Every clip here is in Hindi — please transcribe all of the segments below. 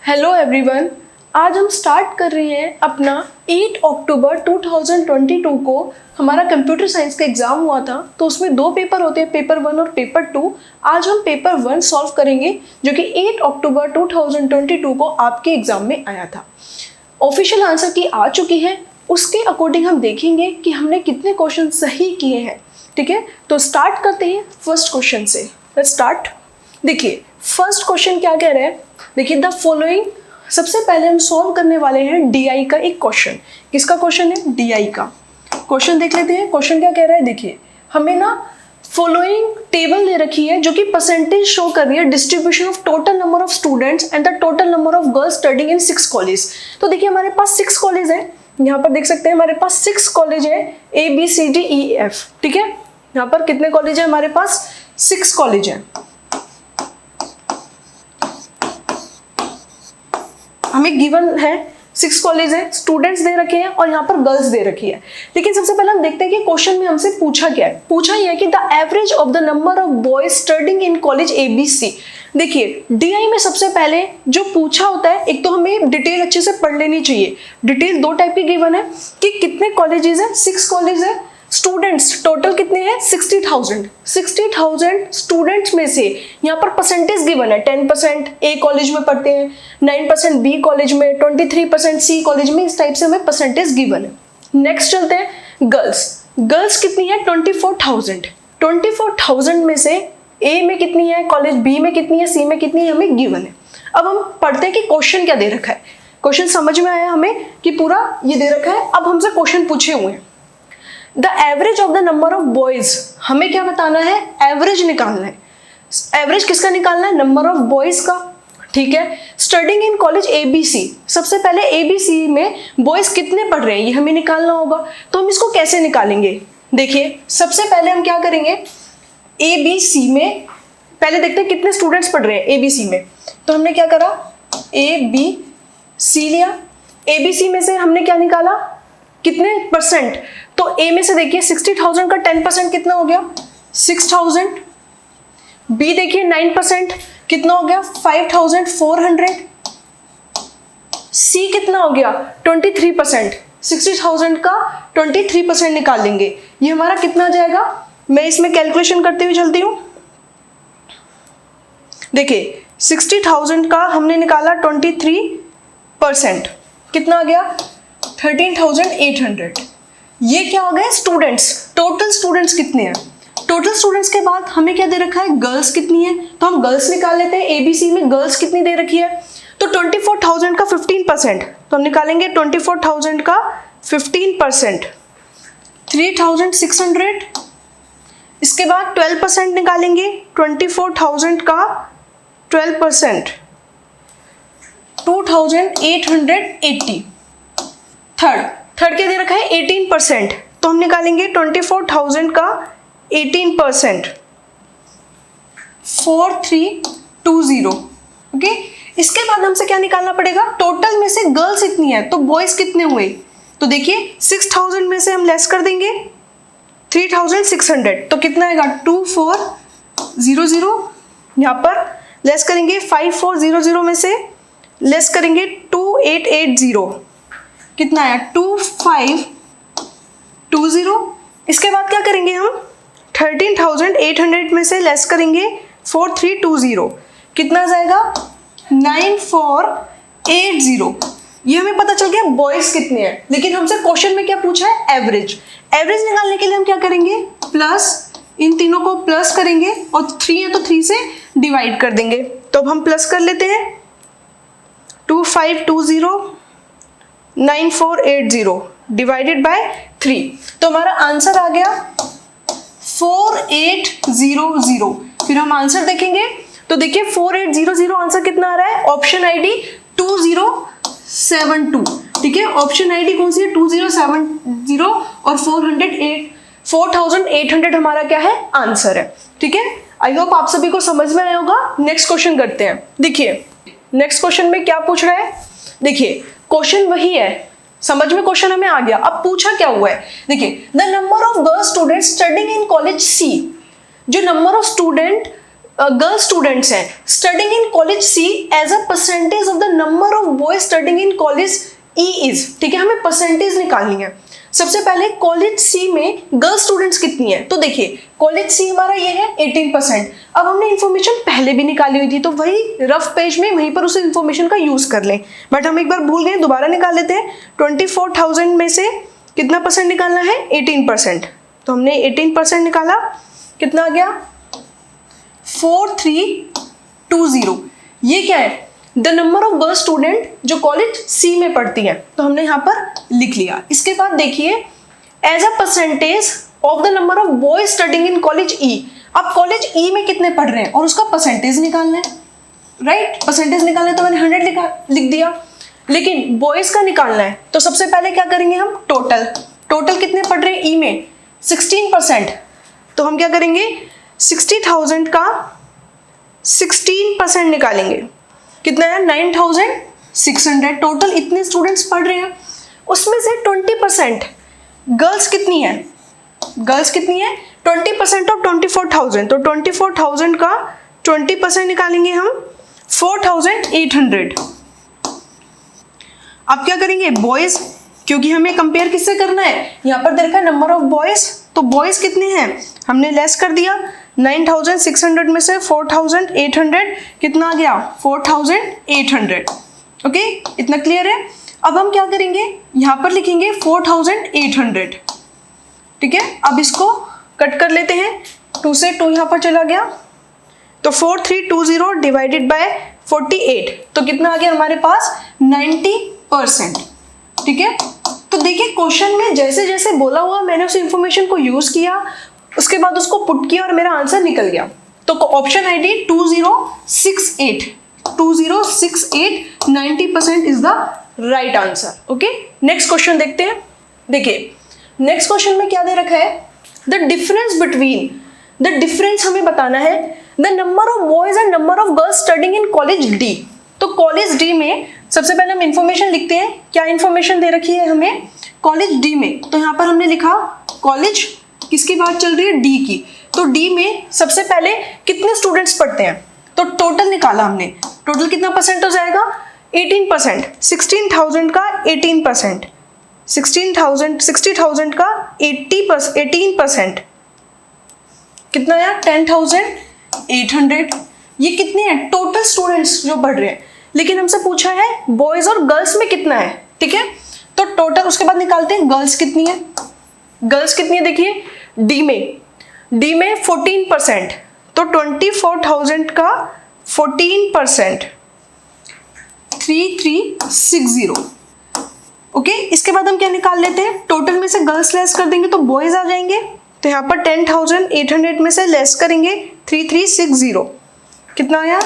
हेलो एवरीवन, आज हम स्टार्ट कर रहे हैं अपना 8 अक्टूबर 2022 को हमारा कंप्यूटर साइंस का एग्जाम हुआ था। तो उसमें दो पेपर होते हैं, पेपर 1 और पेपर 2। आज हम पेपर 1 सॉल्व करेंगे जो कि 8 अक्टूबर 2022 को आपके एग्जाम में आया था। ऑफिशियल आंसर की आ चुकी है, उसके अकॉर्डिंग हम देखेंगे कि हमने कितने क्वेश्चन सही किए हैं। ठीक है, तो स्टार्ट करते हैं फर्स्ट क्वेश्चन से। Let's start. देखिए फर्स्ट क्वेश्चन क्या कह रहा है, देखिए द फॉलोइंग। सबसे पहले हम सॉल्व करने वाले हैं डीआई का एक क्वेश्चन। किसका क्वेश्चन है? डीआई का क्वेश्चन देख लेते हैं। क्वेश्चन क्या कह रहा है, देखिए हमें ना फॉलोइंग टेबल दे रखी है जो कि परसेंटेज शो कर रही है distribution of total number of students and the total number of girls studying in 6 college. तो देखिए हमारे पास 6 कॉलेज है, यहाँ पर देख सकते हैं हमारे पास 6 कॉलेज है, ABCDEF। ठीक है, यहाँ पर कितने कॉलेज है? हमारे पास 6 कॉलेज है। हमें गिवन है 6 कॉलेज है, स्टूडेंट्स दे रखे हैं और यहाँ पर गर्ल्स दे रखी है। लेकिन सबसे पहले हम देखते हैं कि क्वेश्चन में हमसे पूछा क्या है। पूछा यह है कि the average of the number of boys studying in college ABC। देखिए डीआई में सबसे पहले जो पूछा होता है, एक तो हमें डिटेल अच्छे से पढ़ लेनी चाहिए। डिटेल दो टाइप की गिवन है कि कितने कॉलेजेस है, 6 कॉलेज है, स्टूडेंट्स टोटल कितने हैं? 60,000 स्टूडेंट्स में से यहाँ पर परसेंटेज गिवन है 10% A कॉलेज में पढ़ते हैं, 9% B कॉलेज में, 23% C कॉलेज में। इस टाइप से हमें परसेंटेज गिवन है। नेक्स्ट चलते हैं गर्ल्स कितनी है? 24,000 में से A में कितनी है, कॉलेज B में कितनी है, C में कितनी है, हमें गिवन है। अब हम पढ़ते हैं कि क्वेश्चन क्या दे रखा है। क्वेश्चन समझ में आया हमें कि पूरा ये दे रखा है। अब हमसे क्वेश्चन पूछे हुए हैं the average of the number of boys. हमें क्या बताना है? एवरेज निकालना है। एवरेज किसका निकालना है? नंबर ऑफ बॉयज का। ठीक है, स्टडिंग इन कॉलेज ABC। सबसे पहले ABC में बॉयज कितने पढ़ रहे हैं ये हमें निकालना होगा। तो हम इसको कैसे निकालेंगे? देखिए सबसे पहले हम क्या करेंगे, ABC में पहले देखते हैं कितने स्टूडेंट्स पढ़ रहे हैं ABC में। तो हमने क्या करा, ABC लिया। ABC में से हमने क्या निकाला, कितने परसेंट। तो A में से देखिए 60,000 का 10% कितना हो गया? 6,000। B देखिए 9% कितना हो गया? 5,400। C कितना हो गया? 23%। 60,000 का 23% निकाल लेंगे, ये हमारा कितना आ जाएगा? मैं इसमें कैलकुलेशन करते हुए चलती हूँ। देखिए 60,000 का हमने निकाला 23%, कितना आ गया? 13,800। ये क्या हो गए? स्टूडेंट्स। टोटल स्टूडेंट्स कितने हैं? टोटल स्टूडेंट्स के बाद हमें क्या दे रखा है? गर्ल्स कितनी है, तो हम गर्ल्स निकाल लेते हैं। ABC में गर्ल्स कितनी दे रखी है? तो 24,000 का 15%, तो हम निकालेंगे 24,000 का 15%, 3,600। इसके बाद 12% निकालेंगे, 24,000 का 12%, 2,880। थर्ड क्या दे रखा है? 18%, तो हम निकालेंगे 24,000 का 18%, 4,320। ओके, इसके बाद हमसे क्या निकालना पड़ेगा? टोटल में से गर्ल्स इतनी है तो बॉयज कितने हुए। तो देखिए 6,000 में से हम लेस कर देंगे 3,600, तो कितना आएगा? 2,400। यहाँ पर लेस करेंगे 5,400 में से लेस करेंगे 2,880, कितना आया? 2,520। इसके बाद क्या करेंगे हम? 13,800 में से लेस करेंगे 4,320, कितना जाएगा? 9,480। ये हमें पता चल गया बॉयज कितने हैं। लेकिन हमसे क्वेश्चन में क्या पूछा है? एवरेज। एवरेज निकालने के लिए हम क्या करेंगे? प्लस, इन तीनों को प्लस करेंगे और 3 है तो 3 से डिवाइड कर देंगे। तो अब हम प्लस कर लेते हैं, 2,520 9,480 डिवाइडेड बाय 3, तो हमारा आंसर आ गया 4,800। फिर हम आंसर देखेंगे तो देखिए 4,800 आंसर कितना आ रहा है? Option ID 2072। ठीक है, ऑप्शन ID कौन सी है? 2070 और 4,800 हमारा क्या है? आंसर है। ठीक है, आई होप आप सभी को समझ में आया होगा। नेक्स्ट क्वेश्चन करते हैं। देखिए नेक्स्ट क्वेश्चन में क्या पूछ रहा है। देखिए क्वेश्चन वही है, समझ में क्वेश्चन हमें आ गया। अब पूछा क्या हुआ है, देखिए the number of girls student studying in college C। जो number of student girl students हैं studying in college C as a percentage of the number of boys studying in college E is, ठीक है, हमें परसेंटेज निकालनी है। सबसे पहले कॉलेज सी में गर्ल स्टूडेंट्स कितनी है, तो देखिए कॉलेज सी हमारा ये है 18%। अब हमने इन्फॉर्मेशन पहले भी निकाली हुई थी तो वही रफ पेज में वहीं पर उस इन्फॉर्मेशन का यूज कर लें, बट हम एक बार भूल गए, दोबारा निकाल लेते हैं। 24,000 में से कितना परसेंट निकालना है, 18%। तो हमने 18% निकाला, कितना आ गया 4320। ये क्या है, the number of girl student जो कॉलेज सी में पढ़ती हैं, तो हमने यहाँ पर लिख लिया। इसके बाद देखिए as a percentage of the number of boys studying in college E. अब कॉलेज ई में कितने पढ़ रहे हैं और उसका परसेंटेज निकालना है, राइट, परसेंटेज निकालना है तो मैंने 100 लिख दिया। लेकिन बॉयज का निकालना है तो सबसे पहले क्या करेंगे हम, टोटल कितने पढ़ रहे हैं ई में, 16%। तो हम क्या करेंगे 60,000 का 16% निकालेंगे, कितना है 9,600। टोटल इतने स्टूडेंट्स पढ़ रहे हैं, उसमें से 20% गर्ल्स कितनी है, 20% ऑफ 24,000। तो 24,000 का 20% निकालेंगे हम 4,800। अब क्या करेंगे बॉयज, क्योंकि हमें कंपेयर किससे करना है, यहाँ पर देखा नंबर ऑफ बॉयज, तो बॉयज कितने हैं हमने लेस कर दिया, 9,600 में से 4,800 कितना आ गया 4,800। ओके, इतना क्लियर है। अब हम क्या करेंगे, यहाँ पर लिखेंगे 4,800, ठीक है। अब इसको कट कर लेते हैं, 2 से 2 यहाँ पर चला गया, तो 4320 डिवाइडेड बाय 48, तो कितना आ गया हमारे पास 90%, ठीक है। तो देखिए क्वेश्चन में जैसे जैसे बोला हुआ मैंने उस इंफॉर्मेशन को यूज किया, उसके बाद उसको पुट किया और मेरा आंसर निकल गया। तो option ID 2068 90% is the right answer. Okay, next question देखते हैं। देखिए नेक्स्ट क्वेश्चन में क्या दे रखा है, द डिफरेंस हमें बताना है the number of boys and number of girls studying in college D. तो कॉलेज डी में सबसे पहले हम इंफॉर्मेशन लिखते हैं, क्या इंफॉर्मेशन दे रखी है हमें कॉलेज डी में। तो यहाँ पर हमने लिखा कॉलेज, किसकी बात चल रही है, डी की। तो डी में सबसे पहले कितने स्टूडेंट्स पढ़ते हैं, तो टोटल निकाला हमने, टोटल कितना परसेंट हो जाएगा 18%। 16,000 का 18%, 60,000 का 18%, कितना आया 10,800। ये कितने हैं टोटल स्टूडेंट्स जो पढ़ रहे हैं, लेकिन हमसे पूछा है बॉयज और गर्ल्स में कितना है, ठीक है। तो टोटल उसके बाद निकालते हैं गर्ल्स कितनी है, देखिए डी में 14%, तो 24,000 का 14%, 3360। ओके, इसके बाद हम क्या निकाल लेते हैं, टोटल में से गर्ल्स लेस कर देंगे तो बॉयज आ जाएंगे। तो यहाँ पर 10,800 में से लेस करेंगे 3360, कितना आया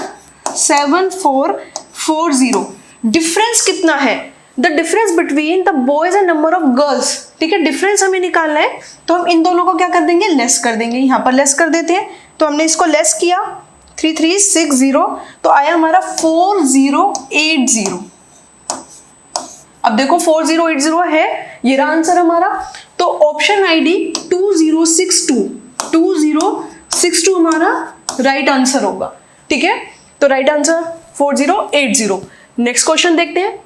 7440। डिफरेंस कितना है, the difference between the boys and number of girls, ठीक है। डिफरेंस हमें निकालना है तो हम इन दोनों को क्या कर देंगे, लेस कर देंगे। यहाँ पर लेस कर देते हैं, तो हमने इसको लेस किया 3360, तो आया हमारा 4080। अब देखो 4080 है, ये रहा आंसर हमारा। तो ऑप्शन आईडी 2062 हमारा राइट आंसर होगा, ठीक है। तो राइट आंसर 4080। नेक्स्ट क्वेश्चन देखते हैं।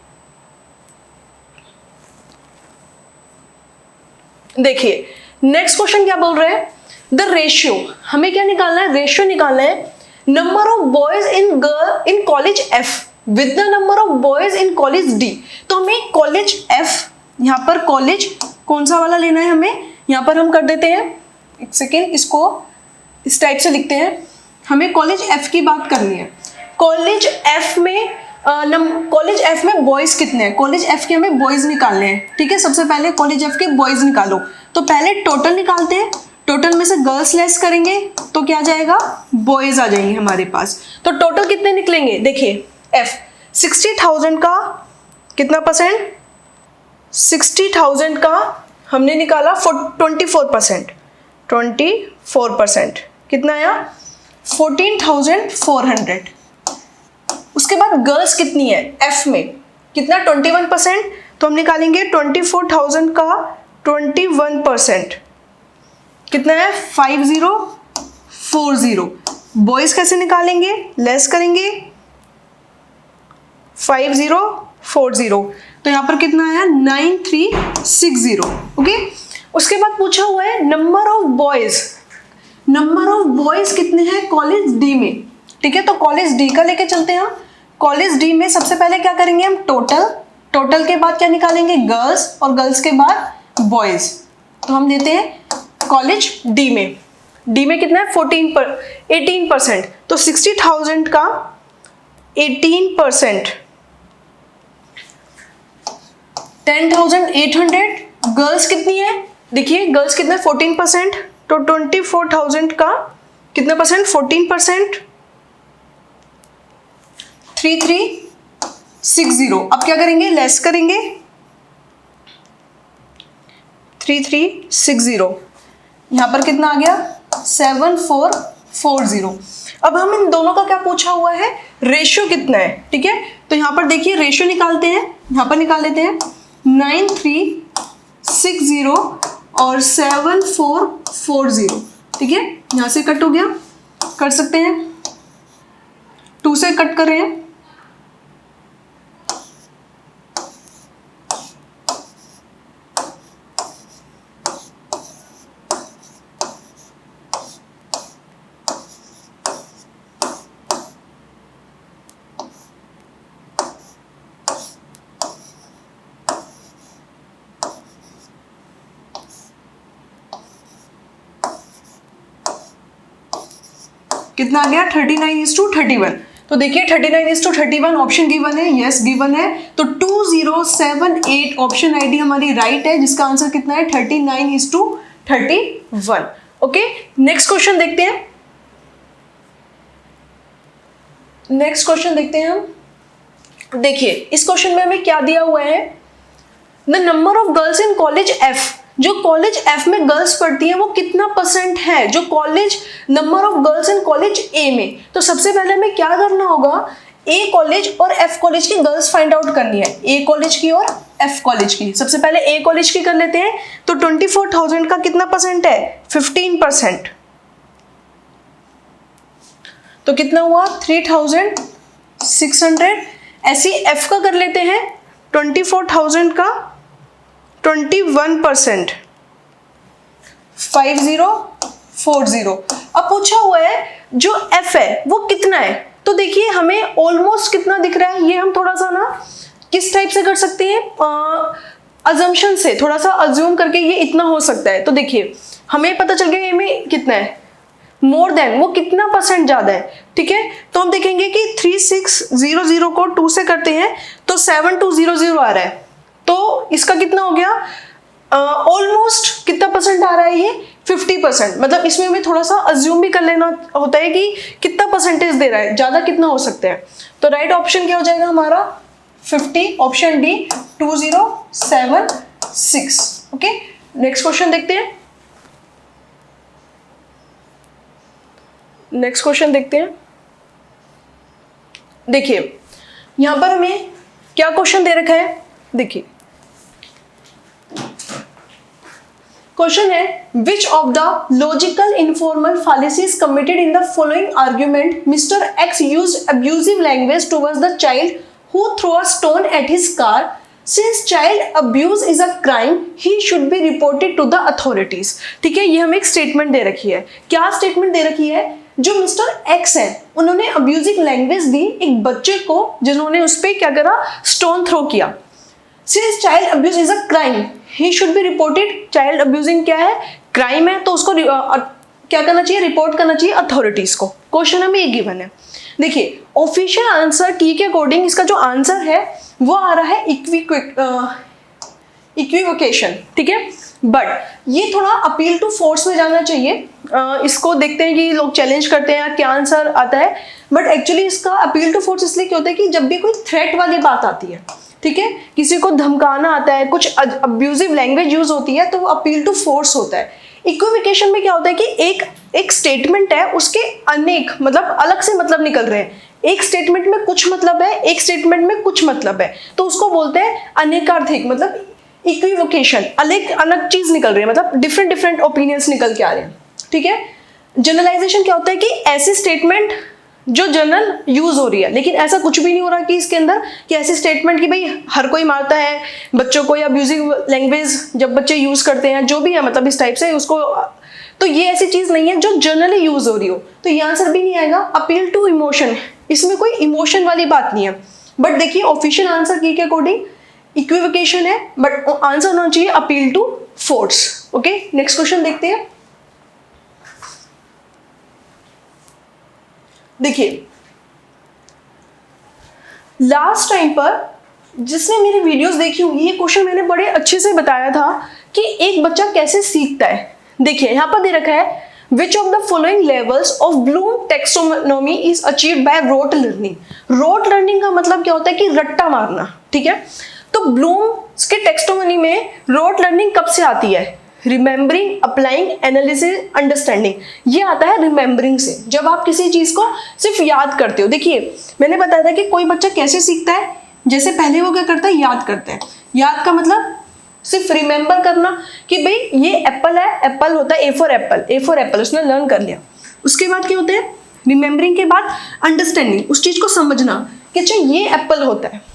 देखिए नेक्स्ट क्वेश्चन क्या बोल रहे हैं, द रेशियो, हमें क्या निकालना है, रेशियो निकालना है number of boys in college F with the number of boys in college D. तो हमें कॉलेज एफ, यहाँ पर कॉलेज कौन सा वाला लेना है हमें, यहाँ पर हम कर देते हैं, एक सेकेंड, इसको इस टाइप से लिखते हैं। हमें कॉलेज एफ की बात करनी है। कॉलेज एफ में बॉयज कितने हैं, कॉलेज एफ के हमें बॉयज निकालने हैं, ठीक है। सबसे पहले कॉलेज एफ के बॉयज निकालो, तो पहले टोटल निकालते हैं, टोटल में से गर्ल्स लेस करेंगे तो क्या जाएगा, बॉयज आ जाएंगे हमारे पास। तो टोटल कितने निकलेंगे, देखिए एफ 60,000 का कितना परसेंट, 60,000 का हमने निकाला 24%, कितना आया 14,400। उसके बाद गर्ल्स कितनी है एफ में, कितना 21%, तो हम निकालेंगे 24,000 का 21%, कितना है 5040। बॉयज कैसे निकालेंगे, लेस करेंगे 5040, तो यहाँ पर कितना आया 9360। ओके, उसके बाद पूछा हुआ है नंबर ऑफ बॉयज कितने हैं कॉलेज डी में। ठीक है, तो कॉलेज डी का लेके चलते हैं। कॉलेज डी में सबसे पहले क्या करेंगे हम, टोटल के बाद क्या निकालेंगे, गर्ल्स, और गर्ल्स के बाद बॉयज। तो हम लेते हैं कॉलेज डी में कितना है 18%, तो 60,000 का 18%, 10,800। गर्ल्स कितनी है, देखिए गर्ल्स कितना है 14%, तो 24,000 का कितना परसेंट, 14%, 3360। अब क्या करेंगे, लेस करेंगे 3360, यहां पर कितना आ गया 7440। अब हम इन दोनों का क्या पूछा हुआ है, रेशियो कितना है। ठीक है, तो यहां पर देखिए रेशियो निकालते हैं, यहां पर निकाल लेते हैं 9360 और 7440। ठीक है, यहां से कट हो गया, कर सकते हैं 2 से कट कर रहे हैं, कितना आ गया 39:31। तो देखिए 39:31 ऑप्शन गिवन है, यस गिवन है, तो 2078 ऑप्शन आईडी हमारी राइट है, जिसका आंसर कितना है 39:31। ओके, नेक्स्ट क्वेश्चन देखते हैं। हम देखिए इस क्वेश्चन में हमें क्या दिया हुआ है, the number of girls in college F, जो कॉलेज एफ में गर्ल्स पढ़ती हैं वो कितना परसेंट है, जो college number of girls in college A में। तो सबसे पहले हमें क्या करना होगा, ए कॉलेज और एफ कॉलेज की गर्ल्स फाइंड आउट करनी है, ए कॉलेज की और एफ कॉलेज की। सबसे पहले ए कॉलेज की कर लेते हैं, तो 24,000 का कितना परसेंट है 15%, तो कितना हुआ 3,600। ऐसी एफ का कर लेते हैं 24,000 का 21%, 5040। अब पूछा हुआ है जो एफ है वो कितना है, तो देखिए हमें ऑलमोस्ट कितना दिख रहा है, ये हम थोड़ा सा ना किस टाइप से कर सकते हैं, अजम्पशन से थोड़ा सा अज्यूम करके ये इतना हो सकता है। तो देखिए हमें पता चल गया ये में कितना है, मोर देन, वो कितना परसेंट ज्यादा है। ठीक है, तो हम देखेंगे कि 3600 को 2 से करते हैं तो 7200 आ रहा है, तो इसका कितना हो गया, ऑलमोस्ट कितना परसेंट आ रहा है ये 50%। मतलब इसमें हमें थोड़ा सा अज्यूम भी कर लेना होता है कि कितना परसेंटेज दे रहा है, ज्यादा कितना हो सकता है। तो राइट ऑप्शन क्या हो जाएगा हमारा 50, option D 2076। Okay, next question देखते हैं। देखिए यहां पर हमें क्या क्वेश्चन दे रखा है, देखिए क्वेश्चन है which of the logical informal fallacies committed in the following argument Mr. X used abusive language towards the child who threw a stone at his car. Since child abuse is a crime, he should be reported to the authorities. ठीक है, ये हमें एक स्टेटमेंट दे रखी है। क्या स्टेटमेंट दे रखी है, जो मिस्टर एक्स है उन्होंने अब्यूजिव लैंग्वेज दी एक बच्चे को, जिन्होंने उस पर क्या करा, स्टोन थ्रो किया। Since child abuse is a crime, he should be reported. Child abusing क्या है, क्राइम है, तो उसको क्या करना चाहिए, रिपोर्ट करना चाहिए अथॉरिटीज को। क्वेश्चन हमें ये गिवन है। देखिए ऑफिशियल आंसर टी के अकॉर्डिंग इसका जो आंसर है वो आ रहा है इक्विवोकेशन। ठीक है, बट ये थोड़ा अपील टू फोर्स में जाना चाहिए। इसको देखते हैं कि लोग चैलेंज करते हैं क्या आंसर आता है, बट एक्चुअली इसका अपील टू फोर्स इसलिए क्या होता है कि जब भी कोई थ्रेट वाली बात आती है, ठीक है, किसी को धमकाना आता है, कुछ अब्यूजिव लैंग्वेज यूज होती है, तो वो अपील टू फोर्स होता है। इक्विवोकेशन में क्या होता है कि एक स्टेटमेंट है, उसके अनेक मतलब अलग से मतलब निकल रहे हैं। एक स्टेटमेंट में कुछ मतलब है, एक स्टेटमेंट में कुछ मतलब है, तो उसको बोलते हैं अनेकार्थिक, मतलब इक्विवोकेशन, अलग अलग चीज निकल रही है, मतलब डिफरेंट ओपिनियंस निकल के आ रहे हैं। ठीक है, जनरलाइजेशन क्या होता है कि ऐसी स्टेटमेंट जो जनरल यूज हो रही है, लेकिन ऐसा कुछ भी नहीं हो रहा कि इसके अंदर कि ऐसी स्टेटमेंट कि भाई हर कोई मारता है बच्चों को, या अब्यूजिव लैंग्वेज जब बच्चे यूज करते हैं, जो भी है मतलब इस टाइप से उसको, तो ये ऐसी चीज नहीं है जो जनरली यूज हो रही हो, तो ये आंसर भी नहीं आएगा। अपील टू इमोशन, इसमें कोई इमोशन वाली बात नहीं है, बट देखिए ऑफिशियल आंसर की के अकॉर्डिंग इक्विवोकेशन है, बट आंसर होना चाहिए appeal to force. Okay, next question देखते हैं। देखिए लास्ट टाइम पर जिसने मेरी वीडियोस देखी होंगी, ये क्वेश्चन मैंने बड़े अच्छे से बताया था कि एक बच्चा कैसे सीखता है। देखिए यहां पर दे रखा है which of the following levels of Bloom taxonomy is achieved by rote learning. Rote learning का मतलब क्या होता है कि रट्टा मारना, ठीक है। तो ब्लूम के टेक्सोनोमी में रोट लर्निंग कब से आती है? रिमेंबरिंग, अप्लाइंग, एनालिसिस, अंडरस्टैंडिंग, ये आता है रिमेंबरिंग से, जब आप किसी चीज को सिर्फ याद करते हो। देखिए मैंने बताया था कि कोई बच्चा कैसे सीखता है, जैसे पहले वो क्या करता है, याद करता है। याद का मतलब सिर्फ रिमेंबर करना कि भाई ये एप्पल है, एप्पल होता है A for Apple, A for Apple, उसने लर्न कर लिया। उसके बाद क्या होता है, रिमेंबरिंग के बाद अंडरस्टैंडिंग, उस चीज को समझना कि अच्छा ये एप्पल होता है।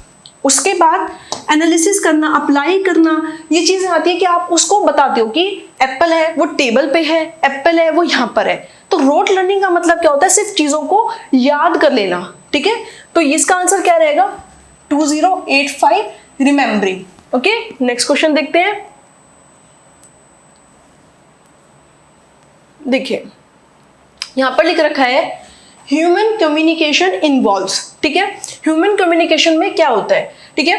उसके बाद एनालिसिस करना, अप्लाई करना, ये चीजें आती है कि आप उसको बताते हो कि एप्पल है वो टेबल पे है, एप्पल है वो यहाँ पर है। तो रोट लर्निंग का मतलब क्या होता है, सिर्फ चीजों को याद कर लेना, ठीक है। तो इसका आंसर क्या रहेगा, 2085 रिमेंबरिंग। ओके, नेक्स्ट क्वेश्चन देखते हैं। देखिए यहां पर लिख रखा है ह्यूमन कम्युनिकेशन इन्वॉल्व्स, ठीक है। ह्यूमन कम्युनिकेशन में क्या होता है, ठीक है।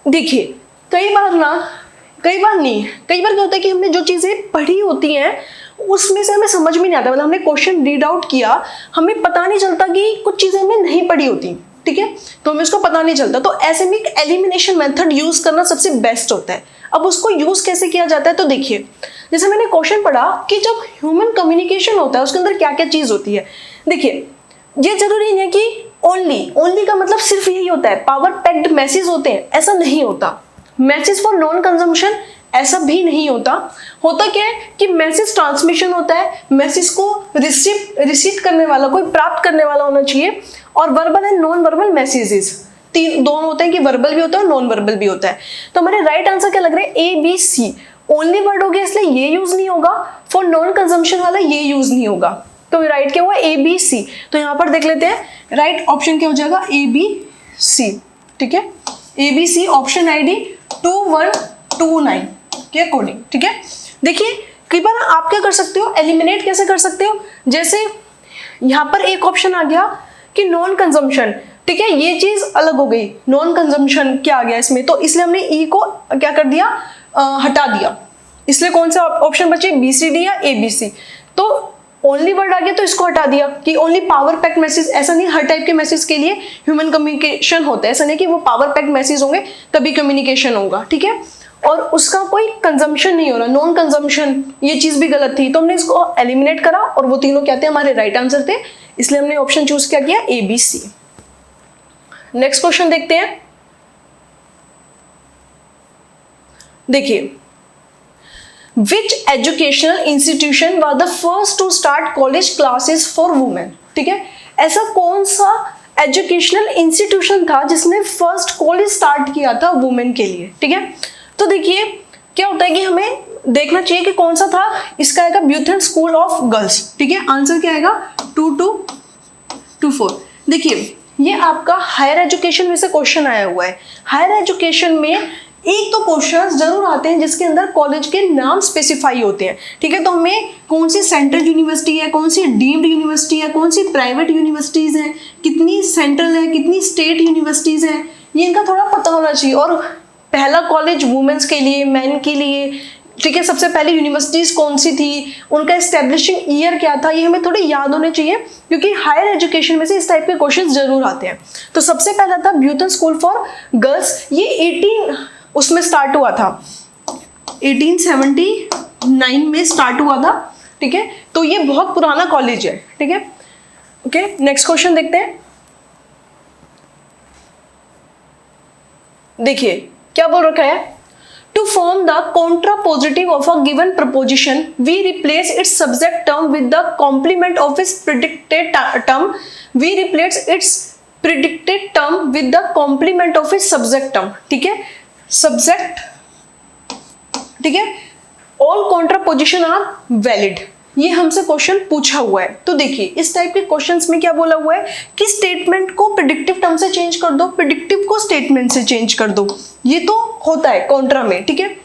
देखिए कई बार नहीं, कई बार क्या होता है कि हमने जो चीजें पढ़ी होती हैं उसमें से हमें समझ में नहीं आता, मतलब हमने क्वेश्चन रीड आउट किया, हमें पता नहीं चलता कि कुछ चीजें हमने नहीं पढ़ी होती, ठीक है, तो हमें उसको पता नहीं चलता। तो ऐसे में एक एलिमिनेशन मेथड यूज करना सबसे बेस्ट होता है। अब उसको यूज कैसे किया जाता है, तो देखिए जैसे मैंने क्वेश्चन पढ़ा कि जब ह्यूमन कम्युनिकेशन होता है उसके अंदर क्या क्या चीज होती है। देखिए ये जरूरी नहीं है कि ओनली का मतलब सिर्फ यही होता है, पावर पैक्ड मैसेज होते हैं, ऐसा नहीं होता। मैसेज फॉर नॉन कंजम्पशन, ऐसा भी नहीं होता। होता क्या है कि मैसेज ट्रांसमिशन होता है, मैसेज को रिसीव करने वाला, कोई प्राप्त करने वाला होना चाहिए। और verbal and non verbal messages, तीन दोनों होते हैं कि वर्बल भी होता है और नॉन वर्बल भी होता है। तो हमारे राइट आंसर क्या लग रहा है, A B C. Only word हो गया इसलिए ये यूज नहीं होगा, फॉर नॉन कंजम्पशन वाला ये यूज नहीं होगा, तो राइट क्या हुआ, ए बी सी। तो यहाँ पर देख लेते हैं राइट ऑप्शन क्या हो जाएगा, ए बी सी, ठीक है। A B C option ID 2129 के अकॉर्डिंग, ठीक है। देखिए कई बार आप क्या कर सकते हो, एलिमिनेट कैसे कर सकते हो, जैसे यहाँ पर एक ऑप्शन आ गया कि नॉन कंजम्पशन, ठीक है, ये चीज अलग हो गई, नॉन कंजम्पशन क्या आ गया इसमें, तो इसलिए हमने ई को क्या कर दिया, हटा दिया। इसलिए कौन सा ऑप्शन बचे, बी सी डी या ए बी सी। तो ओनली वर्ड आ गया तो इसको हटा दिया कि ओनली पावर पैक्ड मैसेज, ऐसा नहीं, हर टाइप के मैसेज के लिए ह्यूमन कम्युनिकेशन होता है, ऐसा नहीं कि वो पावर पैक्ड मैसेज होंगे तभी कम्युनिकेशन होगा, ठीक है। और उसका कोई कंजम्पशन नहीं हो रहा, नॉन कंजम्पशन, ये चीज भी गलत थी, तो हमने इसको एलिमिनेट करा और वो तीनों क्या थे, हमारे राइट आंसर थे, इसलिए हमने ऑप्शन चूज क्या किया, A B C. Next question देखते हैं। देखिए Which educational institution was the first to start college classes for women, ठीक है। ऐसा कौन सा एजुकेशनल इंस्टीट्यूशन था जिसने फर्स्ट कॉलेज स्टार्ट किया था वुमेन के लिए, ठीक है। तो देखिए क्या होता है कि हमें देखना चाहिए कि कौन सा था, इसका आएगा ब्यूथन स्कूल ऑफ गर्ल्स, ठीक है। आंसर क्या आएगा, 2224। देखिए ये आपका हायर एजुकेशन में से क्वेश्चन आया हुआ है। हायर एजुकेशन में एक तो क्वेश्चंस जरूर आते हैं जिसके अंदर कॉलेज के नाम स्पेसिफाई होते हैं, ठीक है। तो हमें कौन सी सेंट्रल यूनिवर्सिटी है, कौन सी डीम्ड यूनिवर्सिटी है, कौन सी प्राइवेट यूनिवर्सिटीज हैं, कितनी सेंट्रल है, कितनी स्टेट यूनिवर्सिटीज हैं, ये इनका थोड़ा पता होना चाहिए। और पहला कॉलेज वुमेन्स के लिए, मैन के लिए, ठीक है, सबसे पहले यूनिवर्सिटीज कौन सी थी, उनका एस्टेब्लिशिंग ईयर क्या था, ये हमें थोड़े याद होने चाहिए क्योंकि हायर एजुकेशन में से इस टाइप के क्वेश्चंस जरूर आते हैं। तो सबसे पहला था ब्यूथन स्कूल फॉर गर्ल्स, ये 18 उसमें स्टार्ट हुआ था, 1879 में स्टार्ट हुआ था, ठीक है। तो ये बहुत पुराना कॉलेज है, ठीक है। ओके, नेक्स्ट क्वेश्चन देखते हैं। देखिए क्या बोल रखा है, To form the contrapositive of a given proposition, we replace its subject term with the complement of its predicate term. We replace its predicted term with the complement of its subject term. ठीक है, subject, ठीक है, all contraposition are valid. ये हमसे क्वेश्चन पूछा हुआ है। तो देखिए इस टाइप के क्वेश्चंस में क्या बोला हुआ है कि स्टेटमेंट को प्रेडिक्टिव टर्म से चेंज कर दो, प्रेडिक्टिव को स्टेटमेंट से चेंज कर दो। ये तो होता है कॉन्ट्रा में, ठीक है,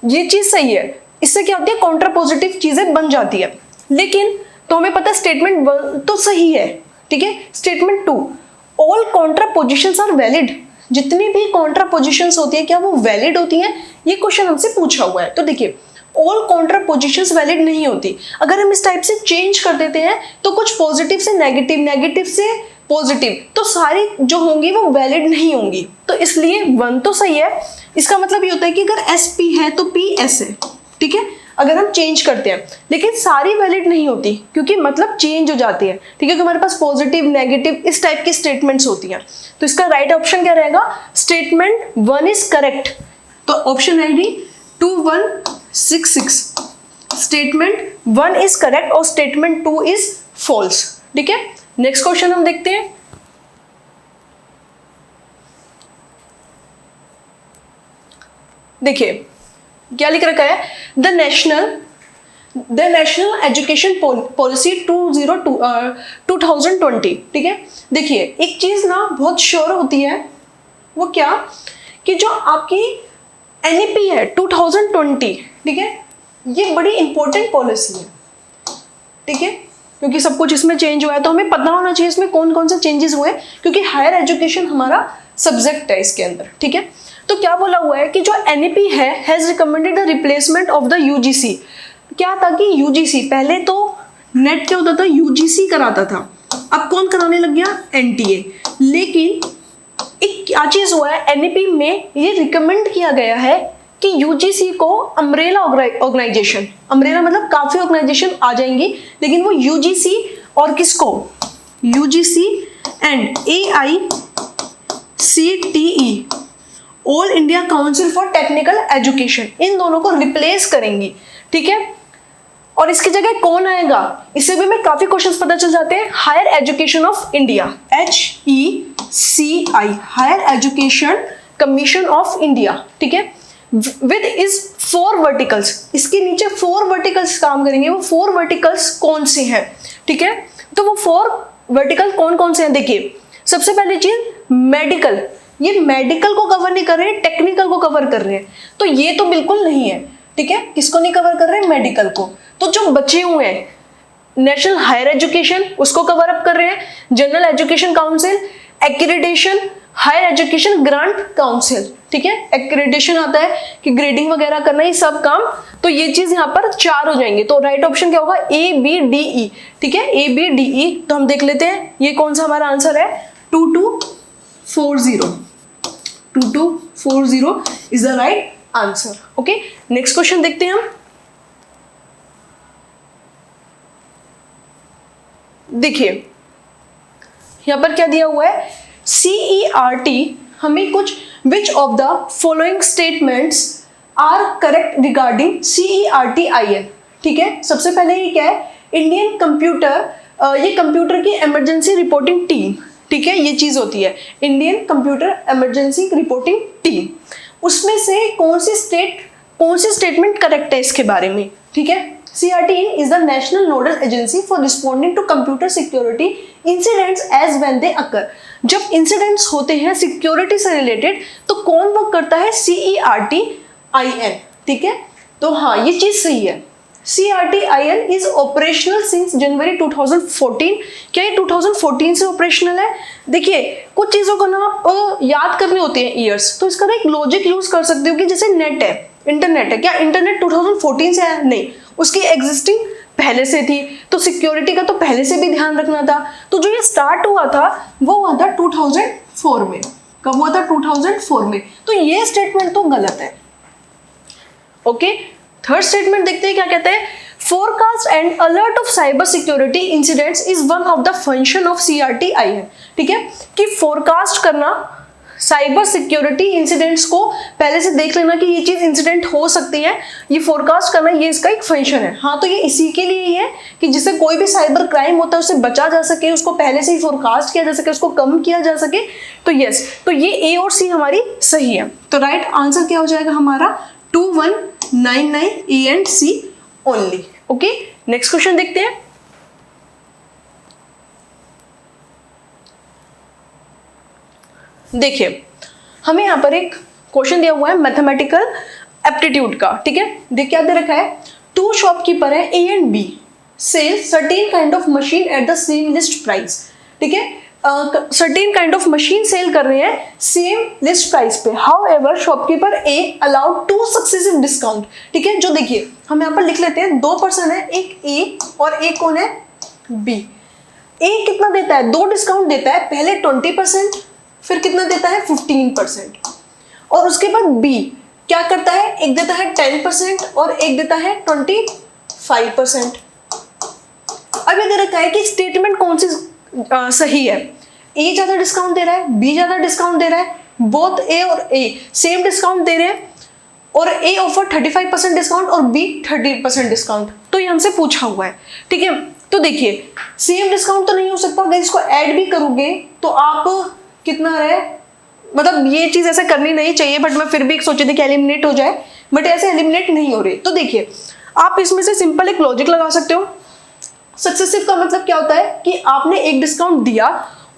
ये चीज सही है। इससे क्या होती है, कॉन्ट्रापोजिटिव चीजें बन जाती है। लेकिन तो हमें पता है स्टेटमेंट 1 तो सही है, ठीक है। Statement 2, all contrapositions are valid. जितनी भी कॉन्ट्रापोजिशंस होती है क्या वो वैलिड होती हैं, ये क्वेश्चन हमसे पूछा हुआ है। तो देखिए ऑल कॉन्ट्रापोजिशंस वैलिड नहीं होती। अगर हम इस टाइप से चेंज कर देते हैं तो कुछ पॉजिटिव से नेगेटिव, नेगेटिव से पॉजिटिव, तो सारी जो होंगी वो वैलिड नहीं होंगी। तो इसलिए 1 तो सही है। इसका मतलब ये होता है कि अगर एस पी है तो पी एस है, ठीक है, अगर हम चेंज करते हैं। लेकिन सारी वैलिड नहीं होती क्योंकि मतलब चेंज हो जाती है, ठीक है, कि हमारे पास पॉजिटिव, नेगेटिव इस टाइप की स्टेटमेंट्स होती हैं। तो इसका राइट ऑप्शन क्या रहेगा, स्टेटमेंट 1 इज करेक्ट। तो ऑप्शन है डी 2166, स्टेटमेंट 1 इज करेक्ट और स्टेटमेंट 2 इज फॉल्स, ठीक है। नेक्स्ट क्वेश्चन हम देखते हैं। देखिए क्या लिख रखा है, द नेशनल एजुकेशन पॉलिसी 2020, ठीक है। देखिए एक चीज ना बहुत श्योर होती है, वो क्या कि जो आपकी एनईपी है 2020, ठीक है, ये बड़ी इंपॉर्टेंट पॉलिसी है, ठीक है, क्योंकि सब कुछ इसमें चेंज हुआ है। तो हमें पता होना चाहिए इसमें कौन कौन से चेंजेस हुए, क्योंकि हायर एजुकेशन हमारा सब्जेक्ट है इसके अंदर, ठीक है। तो क्या बोला हुआ है कि जो एनईपी है has recommended the replacement of the UGC. क्या था कि यूजीसी, पहले तो नेट क्या होता था, यूजीसी कराता था, अब कौन कराने लग गया, एनटीए। लेकिन एक क्या चीज हुआ है, एनईपी में ये रिकमेंड किया गया है कि यूजीसी को अम्ब्रेला ऑर्गेनाइजेशन, अम्ब्रेला मतलब काफी ऑर्गेनाइजेशन आ जाएंगी, लेकिन वो यूजीसी और किसको, UGC and AICTE, all India council for technical education, इन दोनों को रिप्लेस करेंगी, ठीक है। और इसकी जगह कौन आएगा, इससे भी हमें काफी क्वेश्चंस पता चल जाते हैं। Higher education of India, HECI, higher education commission of India, ठीक है, विद इज 4 वर्टिकल्स। इसके नीचे 4 वर्टिकल्स काम करेंगे। वो 4 वर्टिकल्स कौन से हैं, ठीक है, तो वो 4 वर्टिकल कौन कौन से हैं, देखिए सबसे पहली चीज मेडिकल, ये मेडिकल को कवर नहीं कर रहे हैं, टेक्निकल को कवर कर रहे हैं। तो ये तो बिल्कुल नहीं है, ठीक है, किसको नहीं कवर कर रहे हैं, मेडिकल को। तो जो बचे हुए हैं नेशनल हायर एजुकेशन उसको कवर अप कर रहे हैं, general education council, accreditation, higher education grant council, ठीक है, एक्रेडिटेशन आता है कि ग्रेडिंग वगैरह करना, ये सब काम। तो ये चीज यहाँ पर 4 हो जाएंगे। तो राइट ऑप्शन क्या होगा, ABDE, ठीक है, ABDE। तो हम देख लेते हैं ये कौन सा हमारा आंसर है, 2240, 2240 is the right answer. Okay, next question देखते हैं हम। देखिए यहां पर क्या दिया हुआ है, CERT हमें कुछ which of the following statements are correct regarding CERT-IN, ठीक है। सबसे पहले ये क्या है, इंडियन कंप्यूटर, ये कंप्यूटर की इमरजेंसी रिपोर्टिंग टीम, ठीक है, ये चीज होती है Indian computer emergency reporting team. उसमें से कौन सी स्टेटमेंट करेक्ट है इसके बारे में, ठीक है। CERT-IN is the national nodal agency for responding to computer security incidents as when they occur। जब इंसिडेंट्स होते हैं सिक्योरिटी से रिलेटेड तो कौन वर्क करता है, CERT-IN, ठीक है। तो हाँ ये चीज सही है, CERT-IN is operational since January 2014। क्या ये 2014 से ऑपरेशनल है। देखिए कुछ चीजों को ना आप याद करने होते हैं ईयर्स, तो इसका ना एक लॉजिक यूज कर सकते हो कि जैसे नेट है, इंटरनेट है, क्या इंटरनेट 2014 से है, नहीं, उसकी एग्जिस्टिंग पहले से थी। तो सिक्योरिटी का तो पहले से भी ध्यान रखना था। तो जो ये स्टार्ट हुआ था वो हुआ था 2004 में। कब हुआ था, 2004 में। तो ये स्टेटमेंट तो गलत है। ओके, थर्ड स्टेटमेंट देखते हैं क्या कहते हैं, forecast and alert of cyber security incidents is one of the function of CERT-IN, ठीक है, कि फोरकास्ट करना साइबर सिक्योरिटी इंसिडेंट्स को पहले से देख लेना कि ये चीज इंसिडेंट हो सकती है, ये फोरकास्ट करना, ये इसका एक फंक्शन है। हाँ, तो ये इसी के लिए ही है कि जिससे कोई भी साइबर क्राइम होता है उससे बचा जा सके, उसको पहले से ही फोरकास्ट किया जा सके, उसको कम किया जा सके। तो यस, तो ये ए और सी हमारी सही है। तो राइट आंसर क्या हो जाएगा हमारा 2199 A and C only. Okay, next question देखते हैं। देखिए, हमें यहाँ पर एक क्वेश्चन दिया हुआ है मैथमेटिकल एप्टीट्यूड का, ठीक है। देख क्या दे रखा है, टू शॉपकीपर है A and B, sell certain kind of machine at the same list price, ठीक है। Certain kind of machine sell कर रहे हैं सेम लिस्ट प्राइस पे। However shopkeeper A allowed to successive discount, ठीक है। जो देखिए हम यहाँ पर लिख लेते हैं, दो पर्सन है, एक ए और एक कौन है, बी। ए कितना देता है, दो डिस्काउंट देता है, पहले 20%, फिर कितना देता है 15%, और उसके बाद बी क्या करता है, एक देता है 10% और एक देता है 25%। अब ये दे रखा है कि स्टेटमेंट कौन सी सही है, ए ज्यादा डिस्काउंट दे रहा है, बी ज्यादा डिस्काउंट दे रहा है, बोथ ए और ए सेम डिस्काउंट दे रहे हैं, और ए ऑफर 35% डिस्काउंट और बी 30% डिस्काउंट। तो ये हमसे पूछा हुआ है, ठीक है। तो देखिए सेम डिस्काउंट तो नहीं हो सकता, अगर इसको ऐड भी करोगे तो आप कितना रहे, मतलब ये चीज ऐसे करनी नहीं चाहिए, बट मैं फिर भी सोची थी कि एलिमिनेट हो जाए, बट ऐसे एलिमिनेट नहीं हो रही। तो देखिए आप इसमें से सिंपल एक लॉजिक लगा सकते हो। सक्सेसिव का मतलब क्या होता है कि आपने एक डिस्काउंट दिया,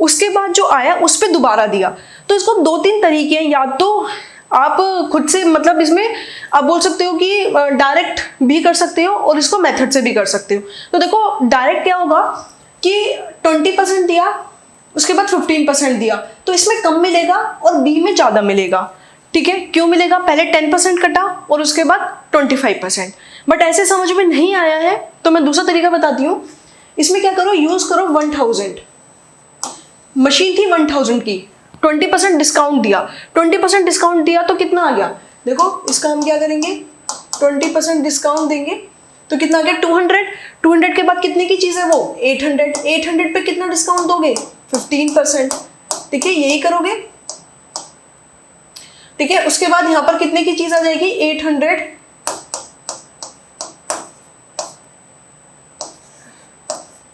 उसके बाद जो आया उस पर दोबारा दिया। तो इसको दो तीन तरीके हैं, या तो आप खुद से, मतलब इसमें आप बोल सकते हो कि डायरेक्ट भी कर सकते हो और इसको मेथड से भी कर सकते हो। तो देखो डायरेक्ट क्या होगा कि 20% दिया, उसके बाद 15% दिया, तो इसमें कम मिलेगा और बी में ज्यादा मिलेगा, ठीक है। क्यों मिलेगा, पहले 10% कटा और उसके बाद 25%। बट ऐसे समझ में नहीं आया है तो मैं दूसरा तरीका बताती हूँ। इसमें क्या करो, यूज करो 1000, मशीन थी 1000 की, 20% डिस्काउंट दिया, 20% डिस्काउंट दिया तो कितना आ गया, देखो इसका हम क्या करेंगे, 20% डिस्काउंट देंगे तो कितना आ गया 200। 200 के बाद कितने की चीज है वो 800, 800 पे कितना डिस्काउंट दोगे 15%, ठीक है, यही करोगे, ठीक है। उसके बाद यहां पर कितने की चीज आ जाएगी 800,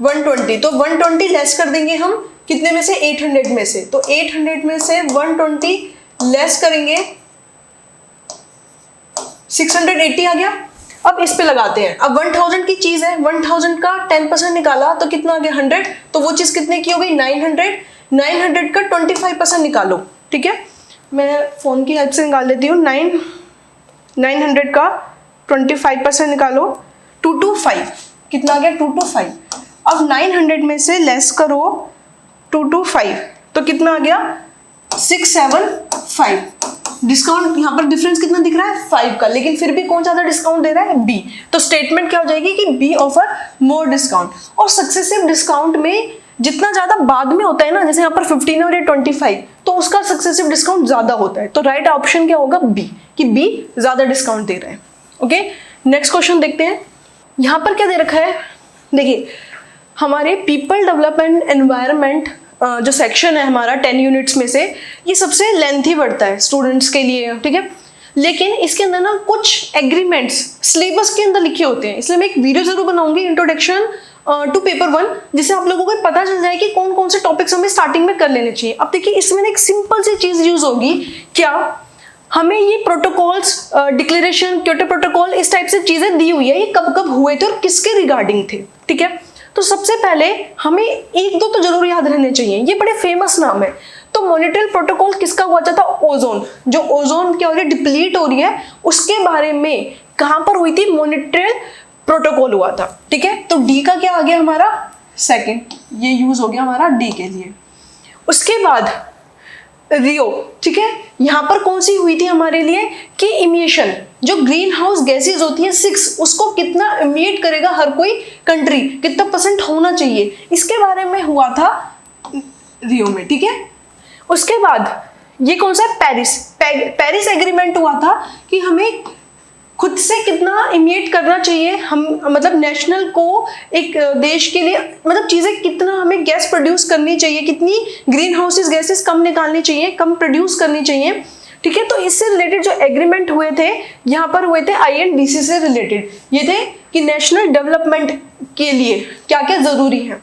120, तो 120 लेस कर देंगे हम कितने में से, 800 में से, तो 800 में से 120 लेस करेंगे 680 आ गया। अब इस पे लगाते हैं, अब 1000 की चीज है, 1000 का 10% निकाला तो कितना आ गया 100, तो वो चीज कितने की हो गई 900, 900 का 25% निकालो, ठीक है। मैं फोन की हेल्प से निकाल देती हूँ, 900 का 25% निकालो, 225, कितना आ गया 225। अब 900 में से लेस करो 225 तो कितना आ गया 675। डिस्काउंट यहाँ पर डिफरेंस कितना दिख रहा है 5 का, लेकिन फिर भी कौन ज्यादा डिस्काउंट दे रहा है, बी। तो स्टेटमेंट क्या हो जाएगी कि बी ऑफर मोर डिस्काउंट। और सक्सेसिव डिस्काउंट में जितना ज्यादा बाद में होता है ना, जैसे यहाँ पर 15 और 25, तो उसका सक्सेसिव डिस्काउंट ज्यादा होता है। तो राइट ऑप्शन क्या होगा, बी, कि बी ज्यादा डिस्काउंट दे रहा है। ओके, नेक्स्ट क्वेश्चन देखते हैं। यहाँ पर क्या दे रखा है, देखिए हमारे पीपल डेवलपमेंट एनवायरनमेंट जो सेक्शन है हमारा 10 यूनिट्स में से, ये सबसे लेंथी बढ़ता है स्टूडेंट्स के लिए, ठीक है। लेकिन इसके अंदर ना कुछ एग्रीमेंट्स सिलेबस के अंदर लिखे होते हैं, इसलिए मैं एक वीडियो जरूर बनाऊंगी इंट्रोडक्शन टू पेपर 1, जिससे आप लोगों को पता चल जाए कि कौन कौन से टॉपिक्स हमें स्टार्टिंग में कर लेने चाहिए। अब देखिए इसमें एक सिंपल सी चीज यूज होगी, क्या हमें ये प्रोटोकॉल्स, डिक्लेरेशन, क्योटो प्रोटोकॉल, इस टाइप से चीजें दी हुई है, ये कब कब हुए थे और किसके रिगार्डिंग थे, ठीक है। तो सबसे पहले हमें एक दो तो जरूर याद रहने चाहिए, ये बड़े फेमस नाम है। तो मॉनिट्रियल प्रोटोकॉल किसका हुआ था, ओजोन, जो ओजोन क्या हो रही है, डिप्लीट हो रही है, उसके बारे में कहां पर हुई थी, मॉनिट्रियल प्रोटोकॉल हुआ था, ठीक है। तो डी का क्या आ गया हमारा सेकंड, ये यूज हो गया हमारा डी के लिए। उसके बाद रियो, ठीक है, यहां पर कौन सी हुई थी हमारे लिए कि इमिशन, जो ग्रीन हाउस गैसेज होती है 6, उसको कितना इमिट करेगा हर कोई कंट्री, कितना % होना चाहिए, इसके बारे में हुआ था रियो में, ठीक है। उसके बाद ये कौन सा पेरिस एग्रीमेंट हुआ था कि हमें खुद से कितना इमिट करना चाहिए हम, मतलब नेशनल को, एक देश के लिए, मतलब चीज़ें कितना हमें गैस प्रोड्यूस करनी चाहिए, कितनी ग्रीन हाउसेज गैसेस कम निकालनी चाहिए, कम प्रोड्यूस करनी चाहिए, ठीक है। तो इससे रिलेटेड जो एग्रीमेंट हुए थे यहाँ पर हुए थे INDC से रिलेटेड, ये थे कि नेशनल डेवलपमेंट के लिए क्या क्या जरूरी है।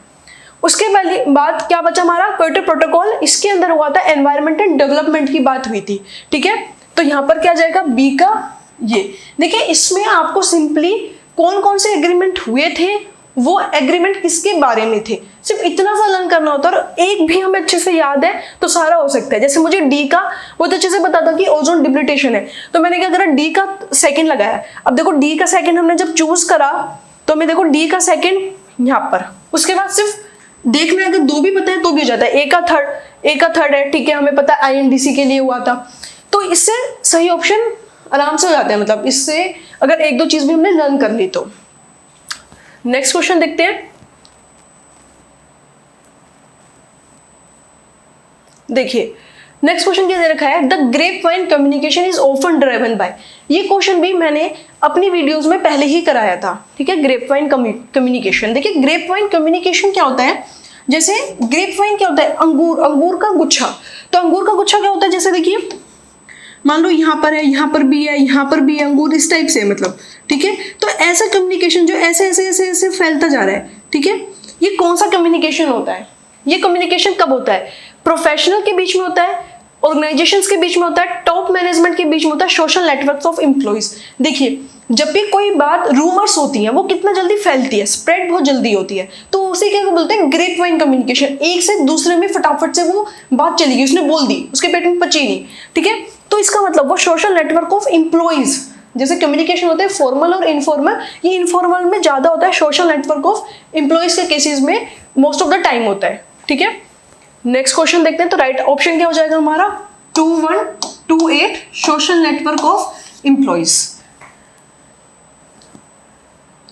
उसके बाद क्या बचा हमारा क्योटो प्रोटोकॉल, इसके अंदर हुआ था एनवायरमेंट एंड डेवलपमेंट की बात हुई थी, ठीक है। तो यहाँ पर क्या जाएगा बी का ये। देखिए इसमें आपको सिंपली कौन कौन से एग्रीमेंट हुए थे, वो एग्रीमेंट किसके बारे में थे, सिर्फ इतना सा लर्न करना होता है, और एक भी हमें अच्छे से याद है तो सारा हो सकता है। जैसे मुझे डी का बहुत अच्छे से पता था कि ओजोन डिप्लीटेशन है, तो मैंने क्या करा डी का सेकंड लगाया। अब देखो डी का सेकंड हमने जब चूज करा तो हमें देखो डी का सेकंड यहाँ पर, उसके बाद सिर्फ देखना है, अगर दो भी पता है तो भी हो जाता है, ए का थर्ड है, ठीक है, हमें पता है INDC के लिए हुआ था, तो इससे सही ऑप्शन आराम से हो जाता है, मतलब इससे अगर एक दो चीज भी हमने लर्न कर ली तो। नेक्स्ट क्वेश्चन देखते हैं। देखिए नेक्स्ट क्वेश्चन क्या दे रखा है, the grapevine communication is often driven by. ये क्वेश्चन भी मैंने अपनी वीडियोस में पहले ही कराया था, ठीक है। ग्रेप वाइन कम्युनिकेशन, देखिए ग्रेप वाइन कम्युनिकेशन क्या होता है, जैसे ग्रेप वाइन क्या होता है, अंगूर का गुच्छा। तो अंगूर का गुच्छा क्या होता है, जैसे देखिए मान लो यहाँ पर है, यहाँ पर भी है, यहाँ पर भी है, अंगूर इस टाइप से, मतलब ठीक है। तो ऐसा कम्युनिकेशन जो ऐसे ऐसे ऐसे ऐसे फैलता जा रहा है, ठीक है, ये कौन सा कम्युनिकेशन होता है, ये कम्युनिकेशन कब होता है, प्रोफेशनल के बीच में होता है, ऑर्गेनाइजेशंस के बीच में होता है, टॉप मैनेजमेंट के बीच में होता है, सोशल नेटवर्क्स ऑफ एम्प्लॉइज। देखिए जब भी कोई बात रूमर्स होती है वो कितना जल्दी फैलती है, स्प्रेड बहुत जल्दी होती है, तो उसी के बोलते हैं ग्रेप वाइन कम्युनिकेशन। एक से दूसरे में फटाफट से वो बात चली गई, उसने बोल दी, उसके पेट में पची नहीं, ठीक है। तो इसका मतलब वो सोशल नेटवर्क ऑफ एम्प्लॉइज, जैसे कम्युनिकेशन होता है फॉर्मल और इनफॉर्मल, ये इनफॉर्मल में ज्यादा होता है, सोशल नेटवर्क ऑफ एम्प्लॉइज के केसेस में मोस्ट ऑफ द टाइम होता है, ठीक है। नेक्स्ट क्वेश्चन देखते हैं, तो राइट ऑप्शन क्या हो जाएगा हमारा 2128 social network of employees.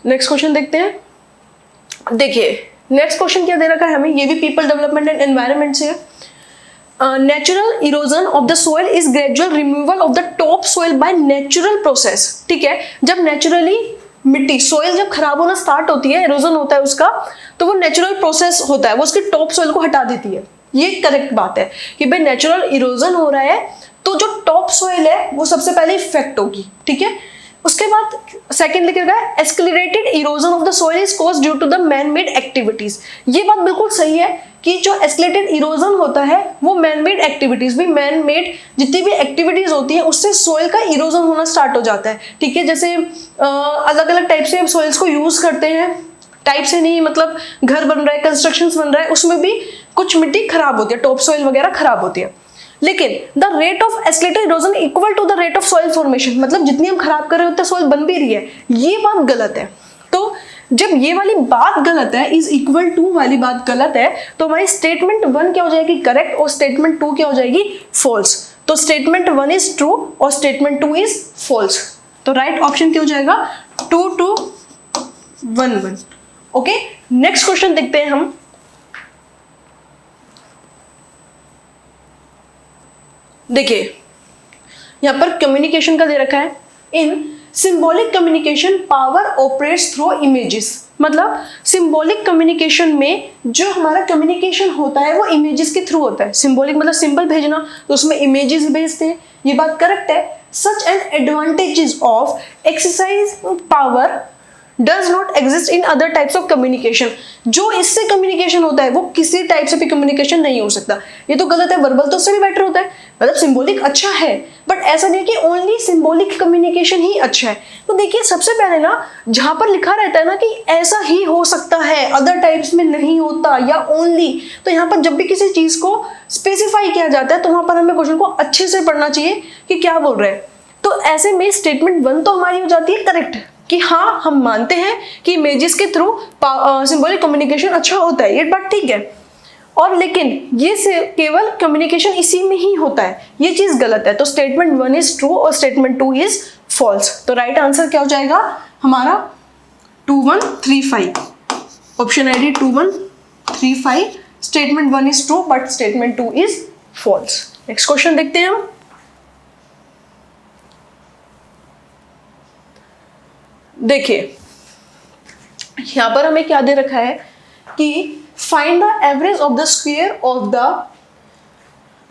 Next question देखते हैं। देखिए नेक्स्ट क्वेश्चन क्या दे रखा है हमें, ये भी पीपल डेवलपमेंट एंड एनवायरनमेंट से है। Natural erosion of the soil is gradual removal of the top soil by natural process, ठीक है। जब नेचुरली मिट्टी सोइल जब खराब होना स्टार्ट होती है, इरोजन होता है उसका, तो वो नेचुरल प्रोसेस होता है, वो उसकी टॉप सोइल को हटा देती है। ये करेक्ट बात है कि भाई नेचुरल इरोजन हो रहा है तो जो टॉप सोइल है वो सबसे पहले इफेक्ट होगी, ठीक है। उसके बाद सेकंड लिख रखा है accelerated erosion of the soil is caused due to the man made activities. ये बात बिल्कुल सही है कि जो एक्सेलरेटेड इरोजन होता है वो मैन मेड एक्टिविटीज, भी मैन मेड जितनी भी एक्टिविटीज होती है उससे सोइल का इरोजन होना स्टार्ट हो जाता है, ठीक है। जैसे अलग अलग टाइप से सोइल्स को यूज करते हैं, टाइप से नहीं मतलब घर बन रहा है, कंस्ट्रक्शन बन रहा है, उसमें भी कुछ मिट्टी खराब होती है, टॉप सोइल वगैरह खराब होती है, लेकिन the rate of accelerated erosion equal to the rate of soil formation, मतलब जितनी हम खराब कर रहे होते हैं सॉइल बन भी रही है, ये बात गलत है। तो जब ये वाली बात गलत है, इज इक्वल टू वाली बात गलत है, तो हमारी स्टेटमेंट 1 क्या हो जाएगी करेक्ट और स्टेटमेंट 2 क्या हो जाएगी फॉल्स। तो स्टेटमेंट 1 इज ट्रू और स्टेटमेंट 2 इज फॉल्स, तो राइट ऑप्शन क्या हो जाएगा 2211। ओके नेक्स्ट क्वेश्चन देखते हैं हम। देखिए यहां पर कम्युनिकेशन का दे रखा है, in symbolic communication power operates through images, मतलब सिंबॉलिक कम्युनिकेशन में जो हमारा कम्युनिकेशन होता है वो इमेजेस के थ्रू होता है। सिंबॉलिक मतलब सिंबल भेजना, तो उसमें इमेजेस भेजते हैं, ये बात करेक्ट है। Such an advantages of exercise power does not exist in other types of communication. जो इससे कम्युनिकेशन होता है वो किसी टाइप से भी कम्युनिकेशन नहीं हो सकता, ये तो गलत है। वर्बल तो उससे भी बेटर होता है, मतलब सिंबॉलिक अच्छा है, बट ऐसा नहीं कि ओनली सिंबॉलिक कम्युनिकेशन ही अच्छा है। तो देखिए सबसे पहले ना जहां पर लिखा रहता है ना कि ऐसा ही हो सकता है, अदर टाइप्स में नहीं होता या ओनली, तो यहाँ पर जब भी किसी चीज को स्पेसिफाई किया जाता है तो वहां पर हमें क्वेश्चन को अच्छे से पढ़ना चाहिए कि क्या बोल रहे हैं। तो ऐसे में स्टेटमेंट 1 तो हमारी हो जाती है करेक्ट कि हाँ हम मानते हैं कि इमेजेस के थ्रू सिंबॉलिक कम्युनिकेशन अच्छा होता है, ये बात ठीक है। और लेकिन ये से केवल कम्युनिकेशन इसी में ही होता है, ये चीज गलत है। तो स्टेटमेंट 1 इज ट्रू और स्टेटमेंट 2 इज फॉल्स। तो राइट आंसर क्या हो जाएगा हमारा 2135, option ID 2135। Statement 1 is true but statement 2 is false. Next question देखते हैं हम। देखिए यहाँ पर हमें क्या दे रखा है कि find the average of the square of the,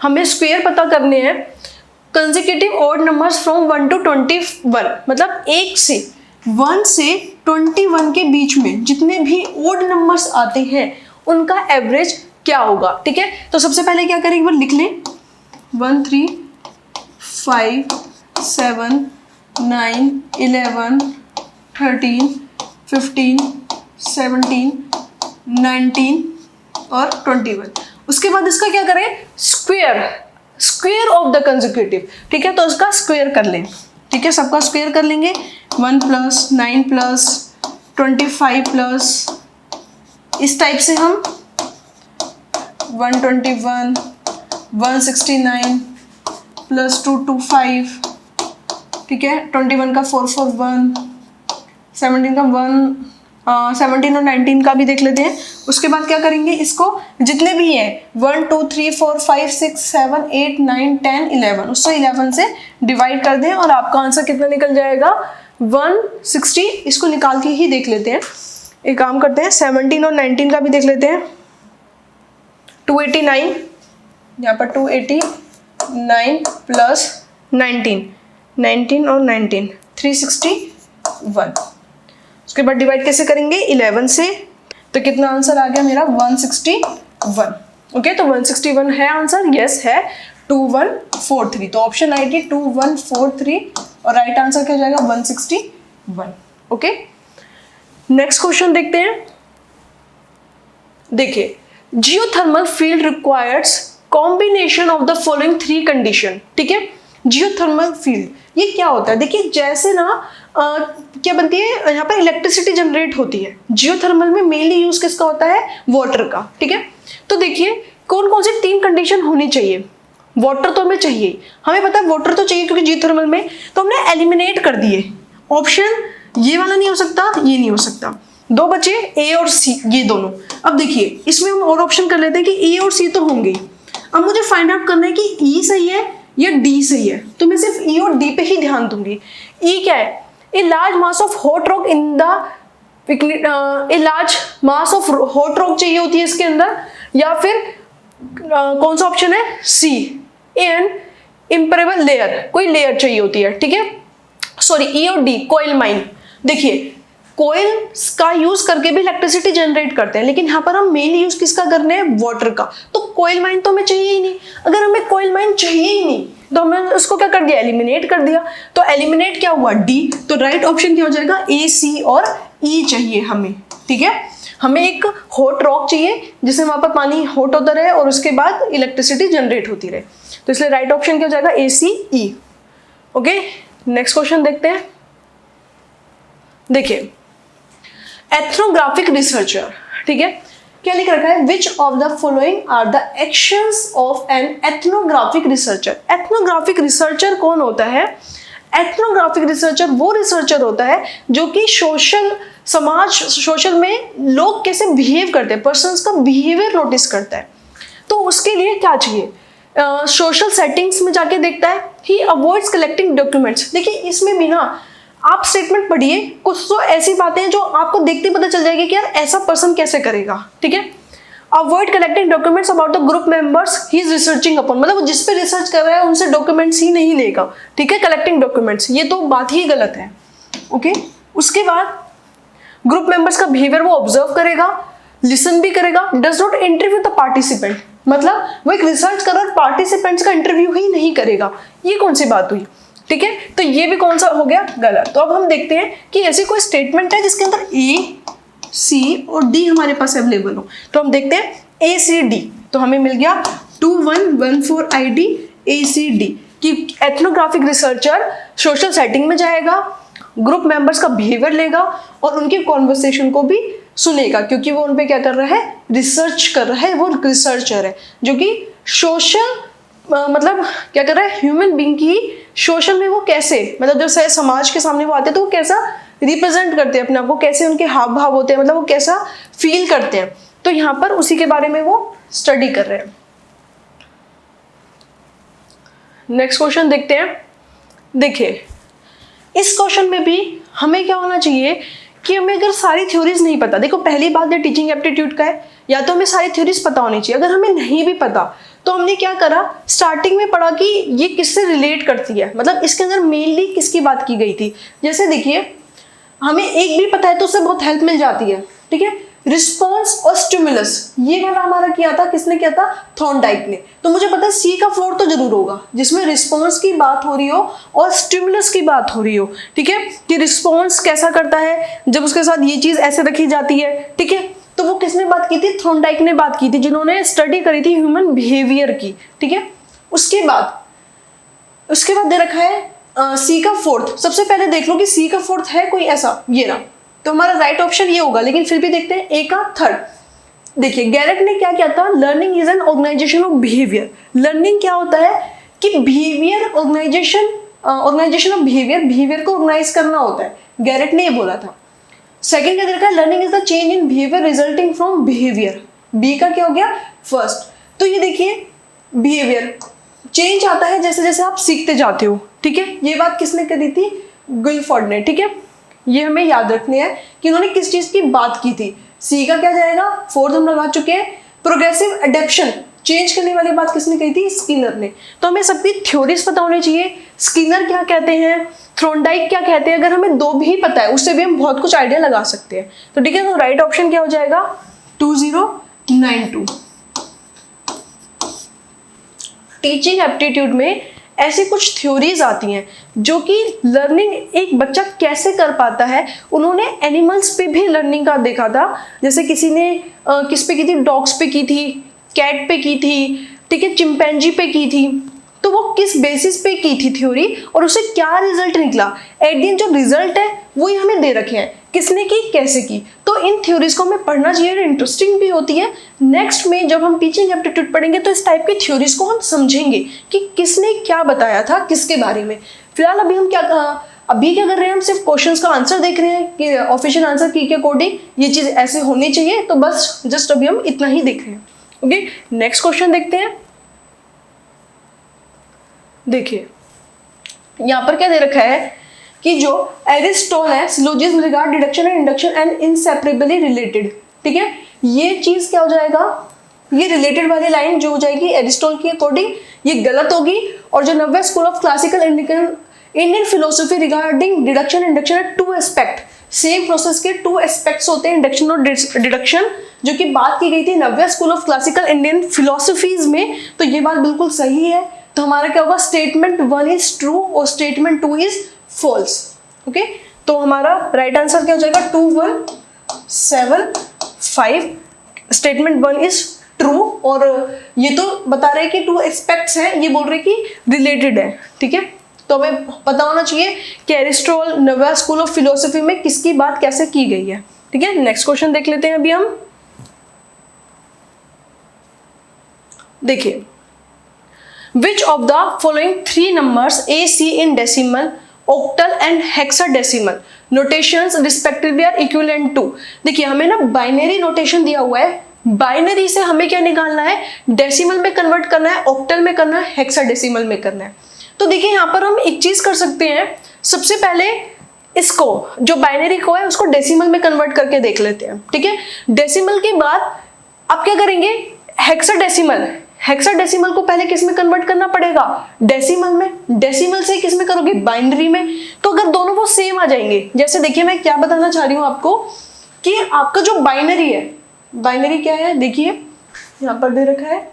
हमें स्क्वायर पता करने हैं consecutive odd numbers from 1 to 21, मतलब 1 से 1 से 21 के बीच में जितने भी ऑड नंबर्स आते हैं उनका एवरेज क्या होगा। ठीक है, तो सबसे पहले क्या करें, एक बार लिख लें 1 3 5 7 9 11 13 15 17 19 और 21। उसके बाद इसका क्या करें, स्क्वायर ऑफ द कंसेक्यूटिव। ठीक है, तो इसका स्क्वायर कर लें। ठीक है, सबका स्क्वायर कर लेंगे, 1 + 9 + 25 प्लस, इस टाइप से हम 121 169 + 225। ठीक है, 21 का 441, 17 का 1 17 और 19 का भी देख लेते हैं। उसके बाद क्या करेंगे, इसको जितने भी हैं 1 2 3 4 5 6 7 8 9 10 11, उसको 11 से डिवाइड कर दें और आपका आंसर कितना निकल जाएगा, 160। इसको निकाल के ही देख लेते हैं। एक काम करते हैं, 17 और 19 का भी देख लेते हैं। 289, यहाँ पर 289 + 19 और 19 361। उसके बाद डिवाइड कैसे करेंगे, 11 से, तो कितना आंसर आ गया मेरा, 161। ओके, तो 161 है आंसर, यस है 2143। तो ऑप्शन आई थी 2143 और राइट आंसर क्या हो जाएगा, 161। ओके, नेक्स्ट क्वेश्चन देखते हैं। देखिए, geothermal field requires combination of the following 3 condition. ठीक है, जियोथर्मल फील्ड ये क्या होता है, देखिए जैसे ना क्या बनती है, यहाँ पर इलेक्ट्रिसिटी जनरेट होती है। जियोथर्मल में मेनली यूज किसका होता है, वाटर का। ठीक है, तो देखिए कौन कौन सी 3 कंडीशन होनी चाहिए। वाटर तो हमें चाहिए, हमें पता है वाटर तो चाहिए क्योंकि जियोथर्मल में, तो हमने एलिमिनेट कर दिए। ऑप्शन ये वाला नहीं हो सकता, ये नहीं हो सकता, 2 बचे ए और सी, ये दोनों। अब देखिए इसमें हम और ऑप्शन कर लेते हैं कि ए और सी तो होंगे। अब मुझे फाइंड आउट करना है कि ई सही है या डी सही है, तो मैं सिर्फ ई और डी पे ही ध्यान दूंगी। ई क्या है, a large mass of hot rock in the, a large mass of hot rock चाहिए होती है इसके अंदर, या फिर कौन सा ऑप्शन है, सी, एन इम्परेबल लेयर, कोई लेयर चाहिए होती है। ठीक है, सॉरी ई और डी, कोयल माइन। देखिए कोयल का यूज करके भी इलेक्ट्रिसिटी जनरेट करते हैं, लेकिन यहाँ पर हम मेनली यूज किसका कर रहे हैं, वाटर का। तो कोयल माइन तो हमें चाहिए ही नहीं। अगर हमें कोयल माइन चाहिए ही नहीं तो हमने उसको क्या कर दिया, एलिमिनेट कर दिया। तो एलिमिनेट क्या हुआ, डी। तो राइट ऑप्शन क्या हो जाएगा, ए, सी और ई चाहिए हमें। ठीक है, हमें एक हॉट रॉक चाहिए जिससे वहां पर पानी हॉट होता रहे और उसके बाद इलेक्ट्रिसिटी जनरेट होती रहे। तो इसलिए राइट ऑप्शन क्या हो जाएगा, ए, सी, ई। ओके, नेक्स्ट क्वेश्चन देखते हैं। देखिए, एथनोग्राफिक रिसर्चर, ठीक है, क्या लिख रखा है, which of the following are the actions of an ethnographic researcher. Ethnographic researcher कौन होता है, एथनोग्राफिक रिसर्चर वो रिसर्चर होता है जो कि सोशल में लोग कैसे बिहेव करते हैं, पर्सन्स का बिहेवियर नोटिस करता है। तो उसके लिए क्या चाहिए, सोशल सेटिंग्स में जाके देखता है। ही अवॉइड्स कलेक्टिंग डॉक्यूमेंट्स। देखिए इसमें भी ना आप स्टेटमेंट पढ़िए, कुछ तो ऐसी बातें हैं जो आपको देखते ही पता चल जाएगी कि यार ऐसा पर्सन कैसे करेगा। ठीक है, avoid collecting documents about the group members he is researching upon, मतलब वो जिस पे रिसर्च कर रहा है उनसे डॉक्यूमेंट्स ही नहीं लेगा। ठीक है, कलेक्टिंग डॉक्यूमेंट्स, ये तो बात ही गलत है। ओके, उसके बाद ग्रुप मेंबर्स का बिहेवियर वो ऑब्जर्व करेगा, लिसन भी करेगा। Does not interview the participant, मतलब वो एक रिसर्च कर रहा है, पार्टिसिपेंट्स का इंटरव्यू ही नहीं करेगा। ये कौन सी बात हुई। ठीक है, तो ये भी कौन सा हो गया, गलत। तो अब हम देखते हैं कि ऐसी कोई स्टेटमेंट है जिसके अंदर ए, सी और डी हमारे पास अवेलेबल हो। तो हम देखते हैं ए, सी, डी। तो हमें मिल गया 2114 ID ACD कि एथनोग्राफिक रिसर्चर सोशल सेटिंग में जाएगा, ग्रुप मेंबर्स का बिहेवियर लेगा और उनके कॉन्वर्सेशन को भी सुनेगा, क्योंकि वो उन पे क्या कर रहा है, रिसर्च कर रहा है। वो रिसर्चर है जो कि सोशल मतलब क्या कर रहा है, ह्यूमन बीइंग की सोशल में वो कैसे, मतलब जब समाज के सामने वो आते हैं तो वो कैसा रिप्रेजेंट करते हैं अपने आप को, कैसे उनके हाव भाव होते हैं, मतलब वो कैसा फील करते हैं। तो यहाँ पर उसी के बारे में वो स्टडी कर रहे हैं। नेक्स्ट क्वेश्चन देखते हैं। देखिए इस क्वेश्चन में भी हमें क्या होना चाहिए कि हमें अगर सारी थ्योरीज नहीं पता, देखो पहली बात है टीचिंग एप्टीट्यूड का है, या तो हमें सारी थ्योरीज पता होनी चाहिए। अगर हमें नहीं भी पता तो हमने क्या करा, स्टार्टिंग में पढ़ा कि ये किससे रिलेट करती है, मतलब इसके अंदर मेनली किसकी बात की गई थी। जैसे देखिए हमें एक भी पता है तो उससे बहुत हेल्प मिल जाती है, ठीक है। रिस्पॉन्स और स्टिमुलस, ये वाला हमारा किया था, किसने किया था, थॉर्नडाइक ने। तो मुझे पता है सी का 4 तो जरूर होगा जिसमें रिस्पॉन्स की बात हो रही हो और स्टिमुलस की बात हो रही हो, ठीक है। कि रिस्पॉन्स कैसा करता है जब उसके साथ ये चीज ऐसे रखी जाती है, ठीक है। तो वो किसने बात की थी, थॉर्नडाइक ने बात की थी, जिन्होंने स्टडी करी थी ह्यूमन बिहेवियर की, ठीक है। उसके बाद दे रखा है सी का 4th। सबसे पहले देख लो कि सी का 4th है कोई ऐसा, ये रहा, तो हमारा राइट ऑप्शन ये होगा। लेकिन फिर भी देखते हैं ए का 3rd। देखिए गैरेट ने क्या किया था, learning is an organisation of behaviour. Learning क्या होता है कि बिहेवियर ऑर्गेनाइजेशन ऑफ बिहेवियर को ऑर्गेनाइज करना होता है, गैरेट ने ये बोला था। सेकंड क्या देखा, learning is the change in behaviour resulting from behaviour. B का क्या हो गया, फर्स्ट। तो ये देखिए बिहेवियर चेंज आता है जैसे जैसे आप सीखते जाते हो, ठीक है। ये बात किसने करी थी, गुइलफोर्ड ने, ठीक है। ये हमें याद रखने हैं कि उन्होंने किस चीज की बात की थी। सी का क्या जाएगा, 4th हम लगा चुके हैं। प्रोग्रेसिव एडेप्शन, चेंज करने वाली बात किसने कही थी, स्किनर ने। तो हमें सबकी थ्योरीज पता होनी चाहिए, स्किनर क्या कहते हैं, थॉर्नडाइक क्या कहते हैं। अगर हमें 2 भी पता है उससे भी हम बहुत कुछ आइडिया लगा सकते हैं। तो ठीक है, तो राइट ऑप्शन क्या हो जाएगा, 2092। टीचिंग एप्टीट्यूड में ऐसी कुछ थ्योरीज आती हैं जो कि लर्निंग एक बच्चा कैसे कर पाता है। उन्होंने एनिमल्स पे भी लर्निंग का देखा था, जैसे किसी ने किस पे की थी, डॉग्स पे की थी, कैट पे की थी, ठीक है, चिंपैंजी पे की थी। तो वो किस बेसिस पे की थी थ्योरी और उसे क्या रिजल्ट निकला, एट द एंड जो रिजल्ट है वही हमें दे रखे हैं, किसने की, कैसे की। तो इन थ्योरीज को हमें पढ़ना चाहिए, इंटरेस्टिंग भी होती है। नेक्स्ट में जब हम टीचिंग एप्टीट्यूड पढ़ेंगे तो इस टाइप की थ्योरीज को हम समझेंगे कि किसने क्या बताया था किसके बारे में। फिलहाल अभी हम क्या कर रहे हैं, हम सिर्फ क्वेश्चंस का आंसर देख रहे हैं कि ऑफिशियल आंसर की के अकॉर्डिंग ये चीज ऐसे होनी चाहिए। तो बस जस्ट अभी हम इतना ही देख रहे हैं। ओके, नेक्स्ट क्वेश्चन देखते हैं। देखिए यहां पर क्या दे रखा है कि जो एरिस्टोटल है, syllogism regard deduction and induction and inseparably related, ठीक है। ये चीज क्या हो जाएगा, ये रिलेटेड वाली लाइन जो हो जाएगी एरिस्टोटल की अकॉर्डिंग ये गलत होगी। और जो Navya school of classical Indian philosophy regarding deduction and induction है 2 एस्पेक्ट, सेम प्रोसेस के 2 एस्पेक्ट्स होते हैं, इंडक्शन और डिडक्शन, जो कि बात की गई थी Navya school of classical Indian philosophies में। तो ये बात बिल्कुल सही है। तो हमारा क्या होगा, स्टेटमेंट 1 इज ट्रू और स्टेटमेंट 2 इज फॉल्स। ओके, तो हमारा राइट आंसर क्या हो जाएगा, 2175। स्टेटमेंट 1 इज ट्रू और ये तो बता रहे हैं कि 2 एस्पेक्ट्स हैं, ये बोल रहे हैं कि रिलेटेड है, ठीक है। तो हमें पता होना चाहिए कि Aristotle Navya school of philosophy में किसकी बात कैसे की गई है, ठीक है। नेक्स्ट क्वेश्चन देख लेते हैं अभी हम। देखिए, which of the following 3 numbers A, C in decimal, octal and hexadecimal notations respectively are equivalent to। देखिए हमें ना बाइनरी नोटेशन दिया हुआ है, बाइनरी से हमें क्या निकालना है, डेसिमल में कन्वर्ट करना है, ऑक्टल में करना है, हेक्साडेसिमल में करना है। तो देखिए यहाँ पर हम एक चीज कर सकते हैं, सबसे पहले इसको जो बाइनरी को है उसको डेसिमल में कन्वर्ट करके देख लेते हैं, ठीक है। डेसिमल के बाद आप क्या करेंगे, हेक्साडेसिमल को पहले किस में कन्वर्ट करना पड़ेगा, डेसिमल में। डेसिमल से किस में करोगे, बाइनरी में। तो अगर दोनों वो सेम आ जाएंगे, जैसे देखिए मैं क्या बताना चाह रही हूं आपको कि आपका जो बाइनरी है, बाइनरी क्या है, देखिए यहां पर दे रखा है।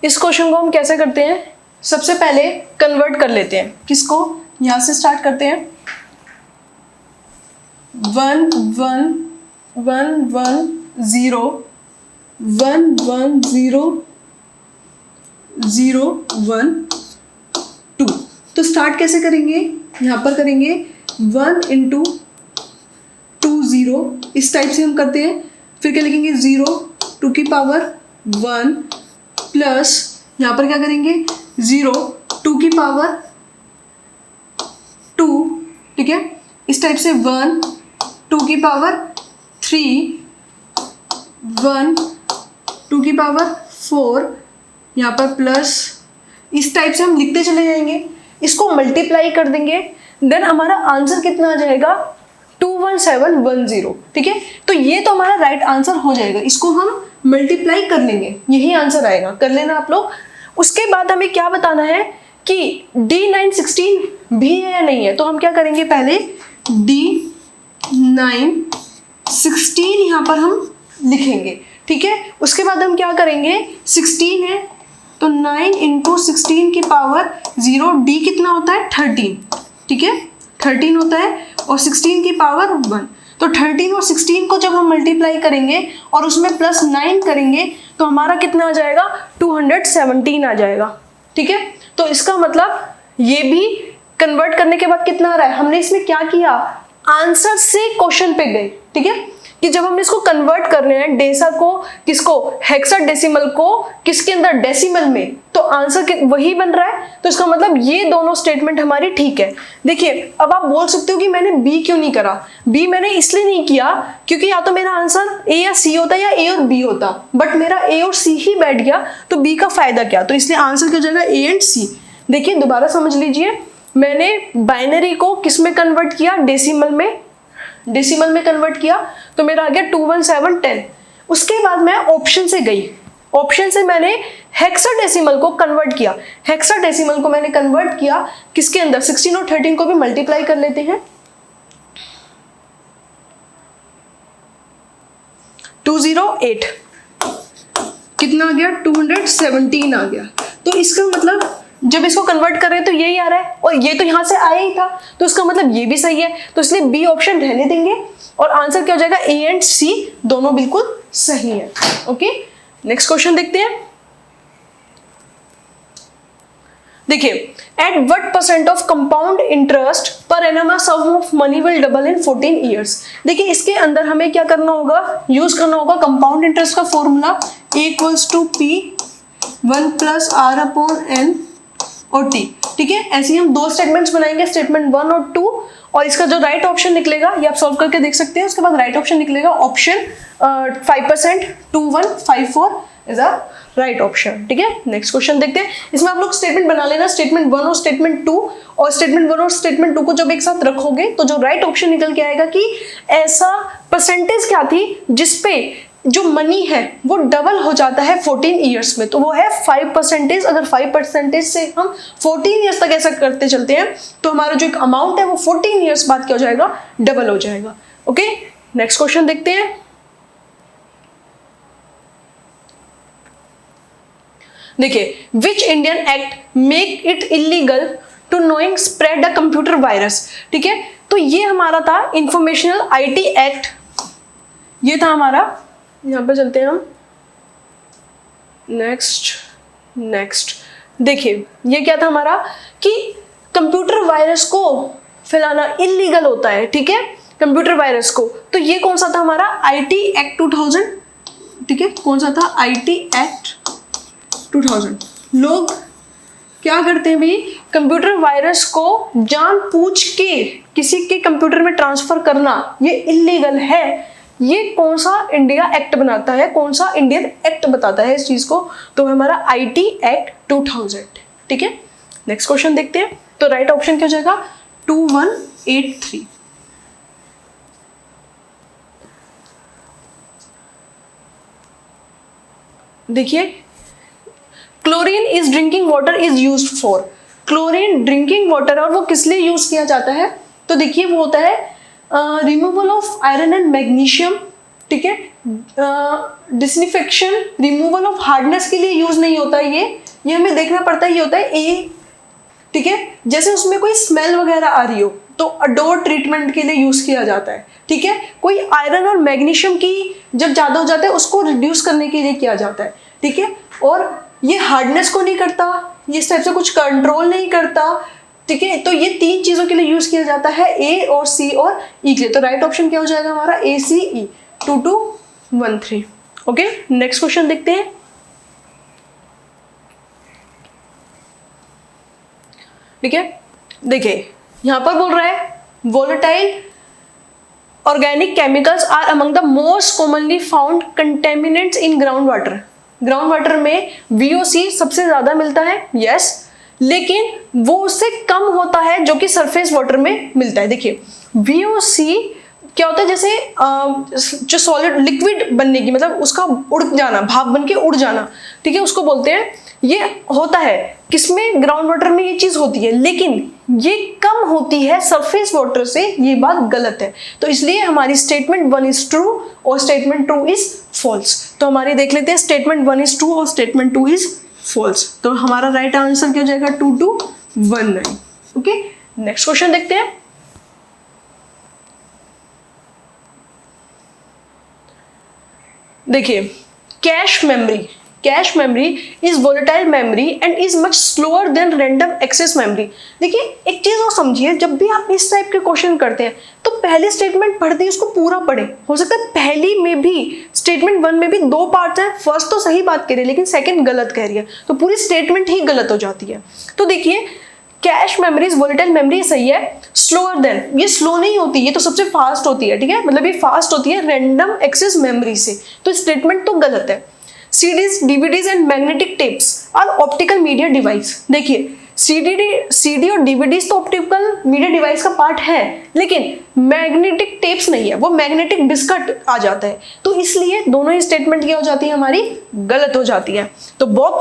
इस क्वेश्चन को हम कैसे करते हैं, सबसे पहले कन्वर्ट कर लेते हैं, किसको, यहां से स्टार्ट करते हैं, 1 1 1 1 0 1 1 0 0 1 2। तो स्टार्ट कैसे करेंगे, यहां पर करेंगे 1 into 2 0, इस टाइप से हम करते हैं। फिर क्या लिखेंगे, 0 2 की पावर 1 प्लस यहां पर क्या करेंगे, 0 2 की पावर 2, ठीक है। इस टाइप से 1 2 की पावर 3 1 2 की पावर 4, यहाँ पर प्लस, इस टाइप से हम लिखते चले जाएंगे। इसको मल्टीप्लाई कर देंगे, देन हमारा आंसर कितना आ जाएगा 21710। ठीक है, तो ये तो हमारा राइट आंसर हो जाएगा, इसको हम मल्टीप्लाई कर लेंगे, यही आंसर आएगा, कर लेना आप लोग। उसके बाद हमें क्या बताना है कि D916 भी है या नहीं है, तो हम क्या करेंगे, पहले D916 यहाँ पर हम लिखेंगे। ठीक है, उसके बाद हम क्या करेंगे, 16 है तो 9 × 16 की पावर 0, D कितना होता है 13। ठीक है, 13 होता है और 16 की पावर 1, तो 13 और 16 को जब हम मल्टीप्लाई करेंगे और उसमें +9 करेंगे तो हमारा कितना आ जाएगा 217 आ जाएगा। ठीक है, तो इसका मतलब ये भी कन्वर्ट करने के बाद कितना आ रहा है, हमने इसमें क्या किया, आंसर से क्वेश्चन पे गए। ठीक है, कि जब हम इसको कन्वर्ट कर रहे हैं डेसा को किसको, हेक्साडेसिमल को किसके अंदर, डेसिमल में, तो आंसर वही बन रहा है। तो इसका मतलब ये दोनों स्टेटमेंट हमारी ठीक है। देखिए, अब आप बोल सकते हो कि मैंने बी क्यों नहीं करा, बी मैंने इसलिए नहीं किया क्योंकि या तो मेरा आंसर ए या सी होता या ए और बी होता, बट मेरा ए और सी ही बैठ गया, तो बी का फायदा क्या, तो इसलिए आंसर क्या हो जाएगा ए एंड सी। देखिए दोबारा समझ लीजिए, मैंने बाइनरी को किस में कन्वर्ट किया, डेसिमल में, डेसिमल में कन्वर्ट किया, तो मेरा आ गया 21710। उसके बाद मैं ऑप्शन से गई, ऑप्शन से मैंने हेक्साडेसिमल को कन्वर्ट किया, हेक्साडेसिमल को मैंने कन्वर्ट किया किसके अंदर, 16 और 13 को भी मल्टीप्लाई कर लेते हैं, 208 कितना आ गया 217 आ गया। तो इसका मतलब जब इसको कन्वर्ट कर रहे हैं तो यही आ रहा है और ये तो यहां से आया ही था, तो इसका मतलब ये भी सही है, तो इसलिए बी ऑप्शन रहने देंगे और आंसर क्या हो जाएगा, ए एंड सी दोनों बिल्कुल सही है। ओके, नेक्स्ट क्वेश्चन देखते हैं। देखिए, at what % of compound interest per annum a sum of money will double in 14 years. देखिए, इसके अंदर हमें क्या करना होगा, यूज करना होगा कंपाउंड इंटरेस्ट का फॉर्मूला A=P1 + R/N और T। ठीक है, ऐसे ही हम दो स्टेटमेंट्स बनाएंगे, स्टेटमेंट 1 और 2, और इसका जो राइट ऑप्शन निकलेगा ये आप सॉल्व करके देख सकते हैं। उसके बाद राइट ऑप्शन निकलेगा option 5%, 2154 is a right option. ठीक है, नेक्स्ट क्वेश्चन देखते हैं। इसमें आप लोग स्टेटमेंट बना लेना, स्टेटमेंट 1 और स्टेटमेंट 2, और स्टेटमेंट 1 और स्टेटमेंट 2 को जब एक साथ रखोगे तो जो राइट ऑप्शन निकल के आएगा कि ऐसा परसेंटेज क्या थी जिसपे जो मनी है वो डबल हो जाता है 14 ईयर्स में, तो वो है 5%। अगर 5% से हम 14 ईयर्स तक ऐसा करते चलते हैं तो हमारा जो एक अमाउंट है वो 14 ईयर्स बाद क्या हो जाएगा, डबल हो जाएगा। ओके, नेक्स्ट क्वेश्चन देखते हैं। देखिए, which Indian act make it illegal to knowing spread a computer virus. ठीक है, तो ये हमारा था इंफॉर्मेशनल आईटी एक्ट, ये था हमारा, यहाँ पे चलते हैं हम नेक्स्ट। देखिए, ये क्या था हमारा कि कंप्यूटर वायरस को फैलाना इलीगल होता है। ठीक है, कंप्यूटर वायरस को, तो ये कौन सा था हमारा, आईटी एक्ट 2000। ठीक है, कौन सा था, आईटी एक्ट 2000। लोग क्या करते हैं भाई, कंप्यूटर वायरस को जानबूझ के किसी के कंप्यूटर में ट्रांसफर करना ये इलीगल है। ये कौन सा इंडिया एक्ट बनाता है, कौन सा इंडियन एक्ट बताता है इस चीज को, तो हमारा आईटी एक्ट 2000। ठीक है, नेक्स्ट क्वेश्चन देखते हैं। तो राइट ऑप्शन क्या हो जाएगा 2183। देखिए, chlorine is drinking water is used for, chlorine drinking water, और वो किस लिए यूज किया जाता है, तो देखिए वो होता है removal of iron and magnesium. ठीक है, डिसइंफेक्शन, रिमूवल ऑफ हार्डनेस के लिए यूज नहीं होता है ये हमें देखना पड़ता है, ये होता है ए। ठीक है, जैसे उसमें कोई स्मेल वगैरह आ रही हो तो अडोर ट्रीटमेंट के लिए यूज किया जाता है। ठीक है, कोई आयरन और मैग्नीशियम की जब ज्यादा हो जाता है उसको रिड्यूस करने के लिए किया जाता है। ठीक है, और ये हार्डनेस को नहीं करता, ये इस टाइप से कुछ कंट्रोल नहीं करता। ठीक है, तो ये तीन चीजों के लिए यूज किया जाता है, ए और सी और ई के लिए। तो राइट ऑप्शन क्या हो जाएगा हमारा ए सी ई, 2213। ओके, नेक्स्ट क्वेश्चन देखते हैं। ठीक है, देखिए यहां पर बोल रहा है volatile organic chemicals are among the most commonly found contaminants in ground water. Ground water में VOC सबसे ज्यादा मिलता है, यस, लेकिन वो उससे कम होता है जो कि सरफेस वाटर में मिलता है। देखिए VOC क्या होता है, जैसे जो सॉलिड लिक्विड बनने की मतलब उसका उड़ जाना, भाप बन के उड़ जाना, ठीक है, उसको बोलते हैं। ये होता है किसमें, ग्राउंड वाटर में ये चीज होती है, लेकिन ये कम होती है सरफेस वाटर से, ये बात गलत है। तो इसलिए हमारी स्टेटमेंट 1 इज ट्रू और स्टेटमेंट 2 इज फॉल्स। तो हमारी देख लेते हैं स्टेटमेंट 1 इज ट्रू और स्टेटमेंट 2 इज फॉल्स। तो हमारा राइट आंसर क्या हो जाएगा, 2219। ओके, नेक्स्ट क्वेश्चन देखते हैं। देखिए cache memory is volatile memory and is much slower than random access memory. देखिए एक चीज और समझिए, जब भी आप इस टाइप के क्वेश्चन करते हैं तो पहले स्टेटमेंट पढ़ते ही उसको पूरा पढ़ें। हो सकता है पहली में भी स्टेटमेंट 1 में भी 2 पार्ट्स हैं, फर्स्ट तो सही बात कह रही है लेकिन सेकंड गलत कह रही है, तो पूरी स्टेटमेंट ही गलत हो जाती है। तो देखिए cache memory is volatile memory सही है, स्लोअर देन, ये स्लो नहीं होती, ये तो सबसे फास्ट होती है, ठीक है, मतलब ये फास्ट होती है रैंडम एक्सेस मेमोरी से, तो स्टेटमेंट तो गलत है। CDs, DVDs and magnetic tapes are optical media device. देखिए CD और DVDs तो ऑप्टिकल मीडिया डिवाइस का पार्ट है, लेकिन मैग्नेटिक टेप्स नहीं है, वो मैग्नेटिक डिस्क आ जाता है, तो इसलिए दोनों ही स्टेटमेंट क्या हो जाती है, हमारी गलत हो जाती है। तो बोथ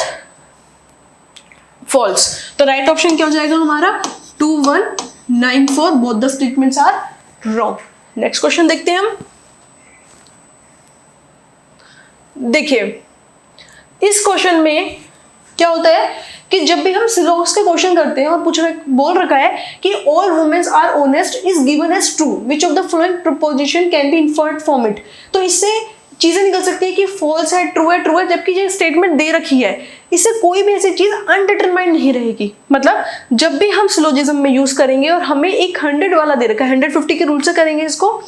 फॉल्स। तो राइट ऑप्शन क्या हो जाएगा हमारा, 2194, both the statements are wrong. Next question देखते हैं हम। देखिए इस क्वेश्चन में क्या होता है कि जब भी हम सिलोक्स के क्वेश्चन करते हैं और बोल रखा है कि all womens are honest is given as true, which of the following proposition can be inferred from it. तो इससे चीजें निकल सकती है कि फॉल्स है, ट्रू है, जबकि ये स्टेटमेंट दे रखी है, इससे कोई भी ऐसी चीज अनडिटरमाइंड नहीं रहेगी। मतलब जब भी हम सिलोजिज्म में यूज करेंगे और हमें एक 100 वाला दे रखा है, 150 के रूल से करेंगे इसको,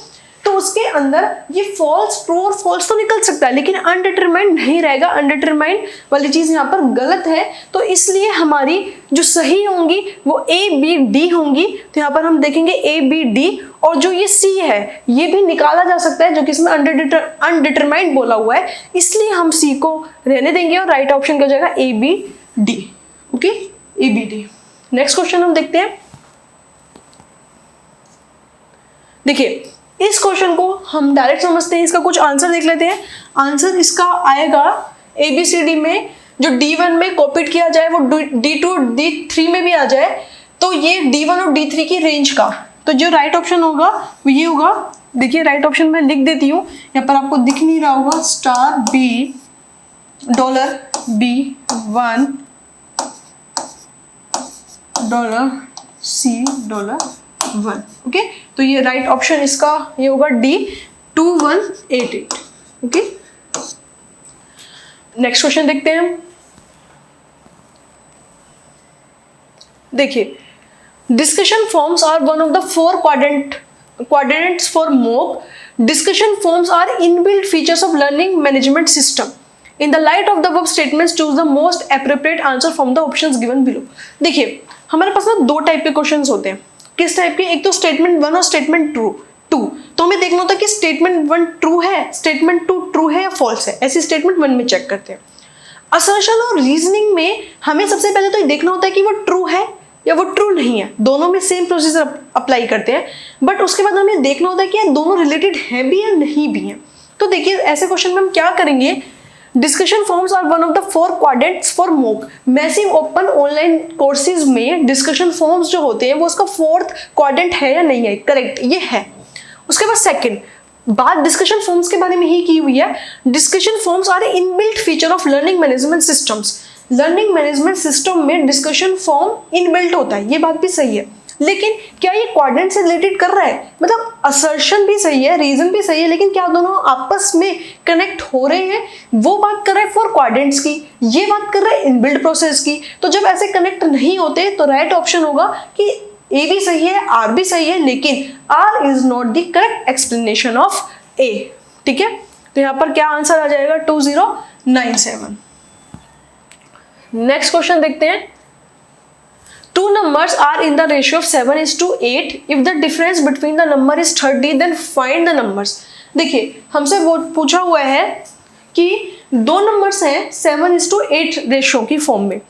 तो उसके अंदर ये फॉल्स, ट्रू और फॉल्स तो निकल सकता है लेकिन अनडिटरमाइंड नहीं रहेगा। अनडिटरमाइंड वाली चीज यहाँ पर गलत है, तो इसलिए हमारी जो सही होंगी वो ABD होंगी। तो यहाँ पर हम देखेंगे ABD, और जो ये C है ये भी निकाला जा सकता है, जो कि इसमें अनडिटरमाइंड बोला हुआ है, इसलिए हम C को रहने देंगे और राइट ऑप्शन क्या हो जाएगा, ABD। Okay, ABD। Next question हम देखते हैं। देखिए इस क्वेश्चन को हम डायरेक्ट समझते हैं, इसका कुछ आंसर देख लेते हैं। आंसर इसका आएगा ABCD में, जो D1 में कॉपीड किया जाए वो D2 D3 में भी आ जाए, तो ये D1 और D3 की रेंज का, तो जो राइट ऑप्शन होगा वो ये होगा। देखिए राइट ऑप्शन मैं लिख देती हूँ, यहाँ पर आपको दिख नहीं रहा होगा, $B $B1 $C$1। ओके, तो ये राइट ऑप्शन इसका ये होगा D2188। ओके, नेक्स्ट क्वेश्चन देखते हैं हम। देखिए discussion forms are one of the 4 quadrants for MOOC. Discussion forms are inbuilt features of learning management system. In the light of the above statements, choose the most appropriate answer from the options given below. देखिए हमारे पास ना 2 टाइप के क्वेश्चंस होते हैं। किस टाइप के, एक तो स्टेटमेंट 1 और स्टेटमेंट 2। तो हमें देखना होता है कि स्टेटमेंट 1 ट्रू है, स्टेटमेंट 2 ट्रू है या फॉल्स है, ऐसी स्टेटमेंट 1 में चेक करते हैं। असर्शन और रीजनिंग में हमें सबसे पहले तो ये देखना होता है कि वो ट्रू है या वो ट्रू नहीं है, दोनों में सेम प्रोसीजर अप्लाई करते हैं, बट उसके बाद हमें देखना होता है कि दोनों रिलेटेड हैं भी या नहीं भी हैं। तो देखिए ऐसे क्वेश्चन में हम क्या करेंगे, discussion forms are one of the 4 quadrants for MOOC। Massive open online courses में डिस्कशन फॉर्म्स जो होते हैं वो उसका 4th quadrant है या नहीं है, करेक्ट ये है। उसके बाद सेकंड बात डिस्कशन फॉर्म्स के बारे में ही की हुई है, discussion forms are inbuilt feature of learning management systems. Learning management system में डिस्कशन फॉर्म इनबिल्ट होता है, ये बात भी सही है, लेकिन क्या ये क्वाड्रेंट से रिलेटेड कर रहा है, मतलब असर्शन भी सही है, रीजन भी सही है, लेकिन क्या दोनों आपस में कनेक्ट हो रहे हैं, वो बात कर रहा है 4 क्वाड्रेंट्स की, ये बात कर रहा है इनबिल्ट प्रोसेस की। तो जब ऐसे कनेक्ट नहीं होते तो राइट ऑप्शन होगा कि ए भी सही है, आर भी सही है, लेकिन R is not the correct explanation of A. ठीक है, तो यहां पर क्या आंसर आ जाएगा, 2097। नेक्स्ट क्वेश्चन देखते हैं। 2 numbers are in the ratio of 7:8. If the difference between the number is 30, then find the numbers. देखिए हमसे वो पूछा हुआ है कि 2 नंबर्स हैं 7:8 रेशियो की फॉर्म में,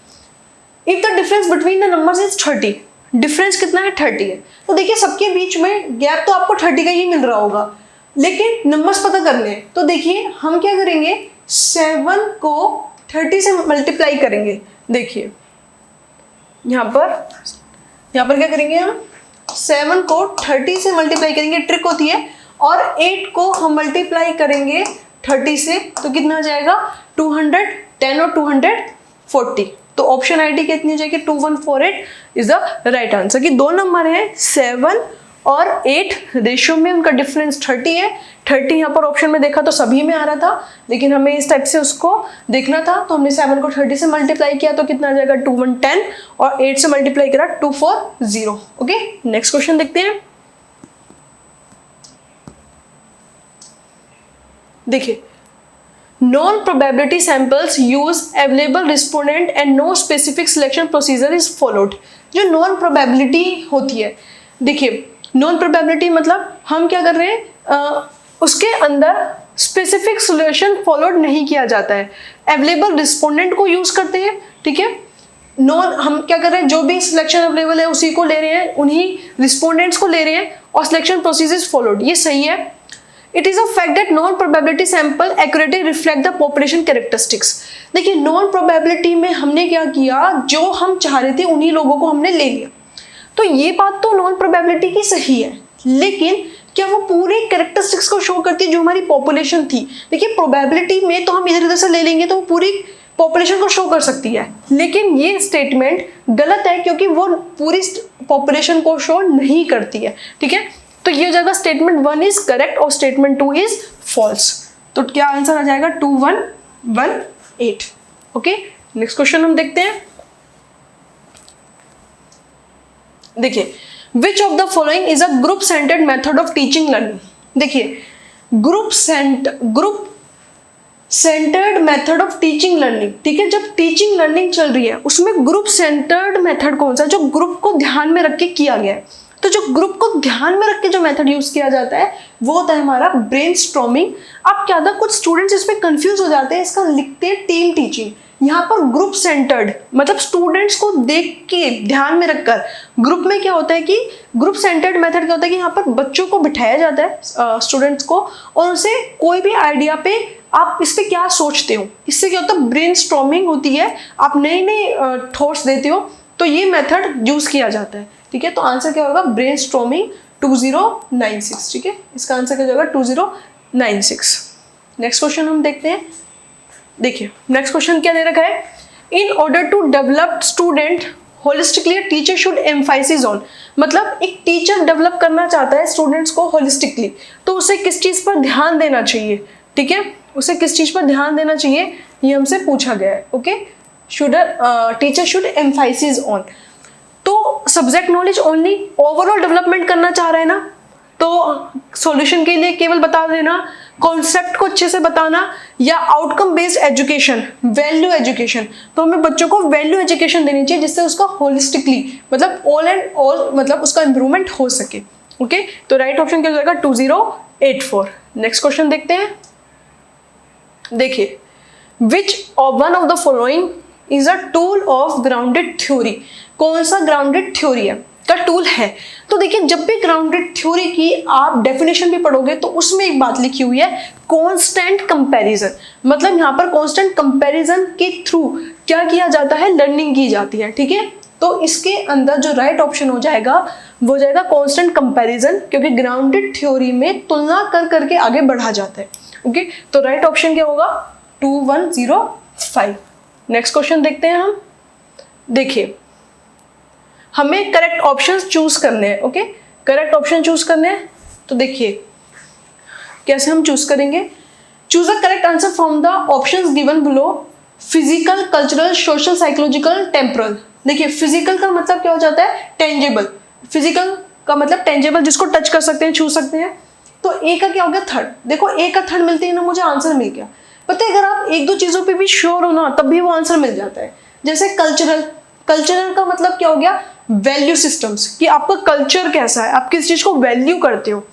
if the difference between the numbers is 30, difference कितना है 30 है, तो देखिए सबके बीच में गैप तो आपको 30 का ही मिल रहा होगा, लेकिन नंबर्स पता करने हैं। तो देखिए हम क्या करेंगे, 7 को 30 से मल्टीप्लाई करेंगे। देखिए यहाँ पर क्या करेंगे, हम 7 को 30 से मल्टीप्लाई करेंगे, ट्रिक होती है, और 8 को हम मल्टीप्लाई करेंगे 30 से, तो कितना आ जाएगा 210 और 240। तो ऑप्शन आई डी कितनी हो जाएगी, 2148 इज द राइट आंसर। कि दो नंबर है 7 और 8, रेशियो में उनका डिफरेंस 30 है। 30 यहाँ पर ऑप्शन में देखा तो सभी में आ रहा था, लेकिन हमें इस टाइप से उसको देखना था, तो हमने 7 को 30 से मल्टीप्लाई किया तो कितना आ जाएगा 2110, और 8 से मल्टीप्लाई करा 240। ओके, नेक्स्ट क्वेश्चन देखते हैं। देखिए, non probability samples use available respondent and no specific selection procedure is followed. जो नॉन प्रोबेबिलिटी होती है, देखिए नॉन प्रोबेबिलिटी मतलब हम क्या कर रहे हैं, उसके अंदर स्पेसिफिक सोल्यूशन फॉलोड नहीं किया जाता है, अवेलेबल रिस्पोंडेंट को यूज करते हैं, ठीक है। नॉन हम क्या कर रहे हैं, जो भी सिलेक्शन अवेलेबल है उसी को ले रहे हैं, उन्हीं रिस्पोंडेंट्स को ले रहे हैं, और सिलेक्शन प्रोसीजर इज फॉलोड, ये सही है। It is a fact that non probability sample accurately reflect the population characteristics. देखिए नॉन प्रोबेबिलिटी में हमने क्या किया, जो हम चाह रहे थे उन्हीं लोगों को हमने ले लिया, तो ये बात तो नॉन प्रोबेबिलिटी की सही है, लेकिन क्या वो पूरे कैरेक्टरिस्टिक्स को शो करती है जो हमारी पॉपुलेशन थी। देखिए प्रोबेबिलिटी में तो हम इधर उधर से ले लेंगे तो वो पूरी पॉपुलेशन को शो कर सकती है, लेकिन ये स्टेटमेंट गलत है क्योंकि वो पूरी पॉपुलेशन को शो नहीं करती है, ठीक है। तो ये जगह स्टेटमेंट 1 इज करेक्ट और स्टेटमेंट 2 इज फॉल्स। तो क्या आंसर आ जाएगा 2118। ओके, नेक्स्ट क्वेश्चन हम देखते हैं। देखिए, which of the following is a group centred method of teaching learning. देखिए group centred method of teaching learning, ठीक है, जब टीचिंग लर्निंग चल रही है उसमें ग्रुप सेंटर्ड मेथड कौन सा, जो ग्रुप को ध्यान में रख के किया गया है। तो जो ग्रुप को ध्यान में रख के जो मेथड यूज किया जाता है वो होता है हमारा ब्रेनस्टॉर्मिंग। अब क्या था, कुछ स्टूडेंट्स इसमें कंफ्यूज हो जाते हैं, इसका लिखते हैं टीम टीचिंग। यहाँ पर ग्रुप सेंटर्ड मतलब स्टूडेंट्स को देख के ध्यान में रखकर, ग्रुप में क्या होता है कि ग्रुप सेंटर्ड मेथड क्या होता है कि यहाँ पर बच्चों को बिठाया जाता है, स्टूडेंट्स को, और उनसे कोई भी आइडिया पे आप इस पे क्या सोचते हो, इससे क्या होता है ब्रेनस्टॉर्मिंग होती है, आप नए नए थॉट्स देते हो, तो ये मेथड यूज किया जाता है, ठीक है। तो आंसर क्या होगा, ब्रेनस्टॉर्मिंग 2096, ठीक है, इसका आंसर क्या होगा 2096। नेक्स्ट क्वेश्चन हम देखते हैं। देखिए नेक्स्ट क्वेश्चन क्या दे रखा है, in order to develop student holistically teacher should emphasis on. मतलब एक टीचर डेवलप करना चाहता है स्टूडेंट्स को होलिस्टिकली, तो उसे किस चीज पर ध्यान देना चाहिए, ठीक है, उसे किस चीज पर ध्यान देना चाहिए, ये हमसे पूछा गया है। Okay, teacher should emphasis on, तो subject knowledge only, overall development करना चाह रहा है ना, तो सॉल्यूशन के लिए केवल बता देना, कॉन्सेप्ट को अच्छे से बताना, या outcome based education, value education, तो हमें बच्चों को वैल्यू एजुकेशन देनी चाहिए जिससे उसका होलिस्टिकली मतलब ऑल एंड ऑल मतलब उसका इंप्रूवमेंट हो सके। ओके, तो राइट ऑप्शन क्या हो जाएगा 2084। नेक्स्ट क्वेश्चन देखते हैं। देखिए, which one of the following is a tool of grounded theory. कौन सा ग्राउंडेड थ्योरी है का टूल है। तो देखिए जब भी ग्राउंडेड थ्योरी की आप डेफिनेशन भी पढ़ोगे तो उसमें एक बात लिखी हुई है, कांस्टेंट कंपैरिजन। मतलब यहाँ पर कांस्टेंट कंपैरिजन के थ्रू क्या किया जाता है, लर्निंग की जाती है, ठीक है। तो इसके अंदर जो राइट ऑप्शन हो जाएगा वो जाएगा कांस्टेंट कंपैरिजन, क्योंकि ग्राउंडेड थ्योरी में तुलना कर करके आगे बढ़ा जाता है। ओके, तो राइट ऑप्शन क्या होगा 2105। नेक्स्ट क्वेश्चन देखते हैं हम। देखिए हमें करेक्ट ऑप्शंस चूज करने हैं। ओके, करेक्ट ऑप्शन चूज करने हैं, तो देखिए कैसे हम चूज करेंगे। Choose a correct answer from the options given below, physical, cultural, social, psychological, temporal. देखिए फिजिकल का मतलब क्या हो जाता है, टेंजेबल। फिजिकल का मतलब टेंजेबल, जिसको टच कर सकते हैं, छू सकते हैं। तो ए का क्या हो गया, थर्ड। देखो ए का थर्ड मिलते ही ना मुझे आंसर मिल गया। पता है अगर आप एक दो चीजों पे भी श्योर हो ना तब भी वो आंसर मिल जाता है। जैसे कल्चरल, कल्चरल का मतलब क्या हो गया, वैल्यू सिस्टम्स, कि आपका कल्चर कैसा है, आप किस चीज को वैल्यू करते हो,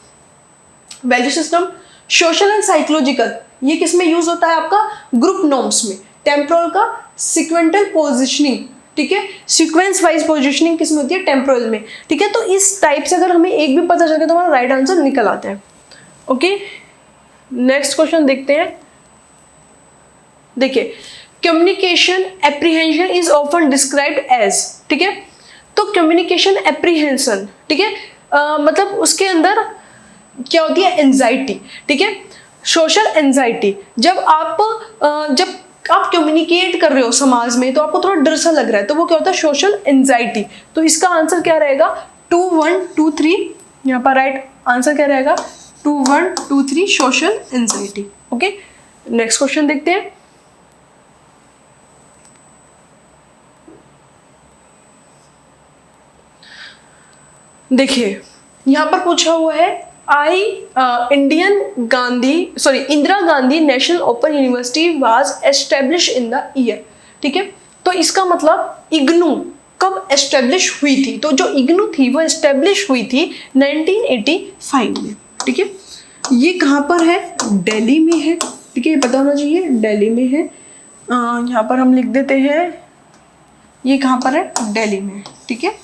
value system. Social and psychological, ये किस में यूज होता है, आपका ग्रुप नॉर्म्स में। टेम्पोरल का सिक्वेंटल पोजिशनिंग, ठीक है। सीक्वेंस वाइज पोजिशनिंग किस में होती है, टेम्पोरल में, ठीक है। तो इस टाइप से अगर हमें एक भी पता चले तो हमारा राइट आंसर निकल आता है। ओके, नेक्स्ट क्वेश्चन देखते हैं। देखिए, communication apprehension is often described as, ठीक है। तो कम्युनिकेशन एप्रीहेंशन, ठीक है, मतलब उसके अंदर क्या होती है, एंजाइटी, ठीक है, सोशल एंजाइटी। जब आप कम्युनिकेट कर रहे हो समाज में तो आपको थोड़ा डर सा लग रहा है, तो वो क्या होता है, सोशल एंजाइटी। तो इसका आंसर क्या रहेगा, 2 1 2 3, यहाँ पर राइट आंसर क्या रहेगा, 2 1 2 3, social anxiety. Okay, next question देखते हैं। देखिए, यहां पर पूछा हुआ है Indira Gandhi national open university was establish in the year, ठीक है। तो इसका मतलब इग्नू कब एस्टेब्लिश हुई थी, तो जो इग्नू थी वो एस्टेब्लिश हुई थी 1985 में, ठीक है। ये कहाँ पर है, दिल्ली में है, ठीक है, ये पता होना चाहिए, दिल्ली में है। यहाँ पर हम लिख देते हैं, ये कहाँ पर है, दिल्ली में, ठीक है।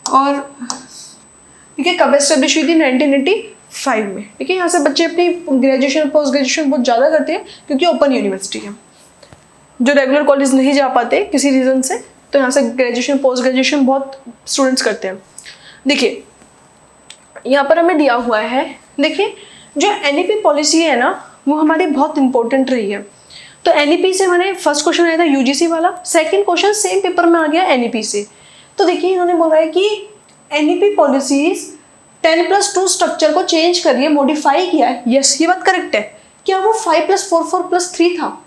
और ठीक है, कब एस्टेब्लिश हुई थी, 1985 में, ठीक है। यहाँ से बच्चे अपनी ग्रेजुएशन पोस्ट ग्रेजुएशन बहुत ज़्यादा करते हैं क्योंकि ओपन यूनिवर्सिटी है। जो रेगुलर कॉलेज नहीं जा पाते किसी रीज़न से, तो यहाँ से ग्रेजुएशन पोस्ट ग्रेजुएशन बहुत स्टूडेंट्स करते हैं। देखिए, यहाँ पर हमें दिया हुआ है, देखिए जो NEP पॉलिसी है ना, वो हमारी बहुत इंपॉर्टेंट रही है। तो NEP से मैंने फर्स्ट क्वेश्चन आया था UGC वाला, सेकेंड क्वेश्चन सेम पेपर में आ गया NEP से। तो देखिए, इन्होंने बोला है कि NEP पॉलिसीज 10+2 स्ट्रक्चर को चेंज करिए, मॉडिफाई किया है। यस, ये बात करेक्ट है। क्या वो 5+4 4+3 था,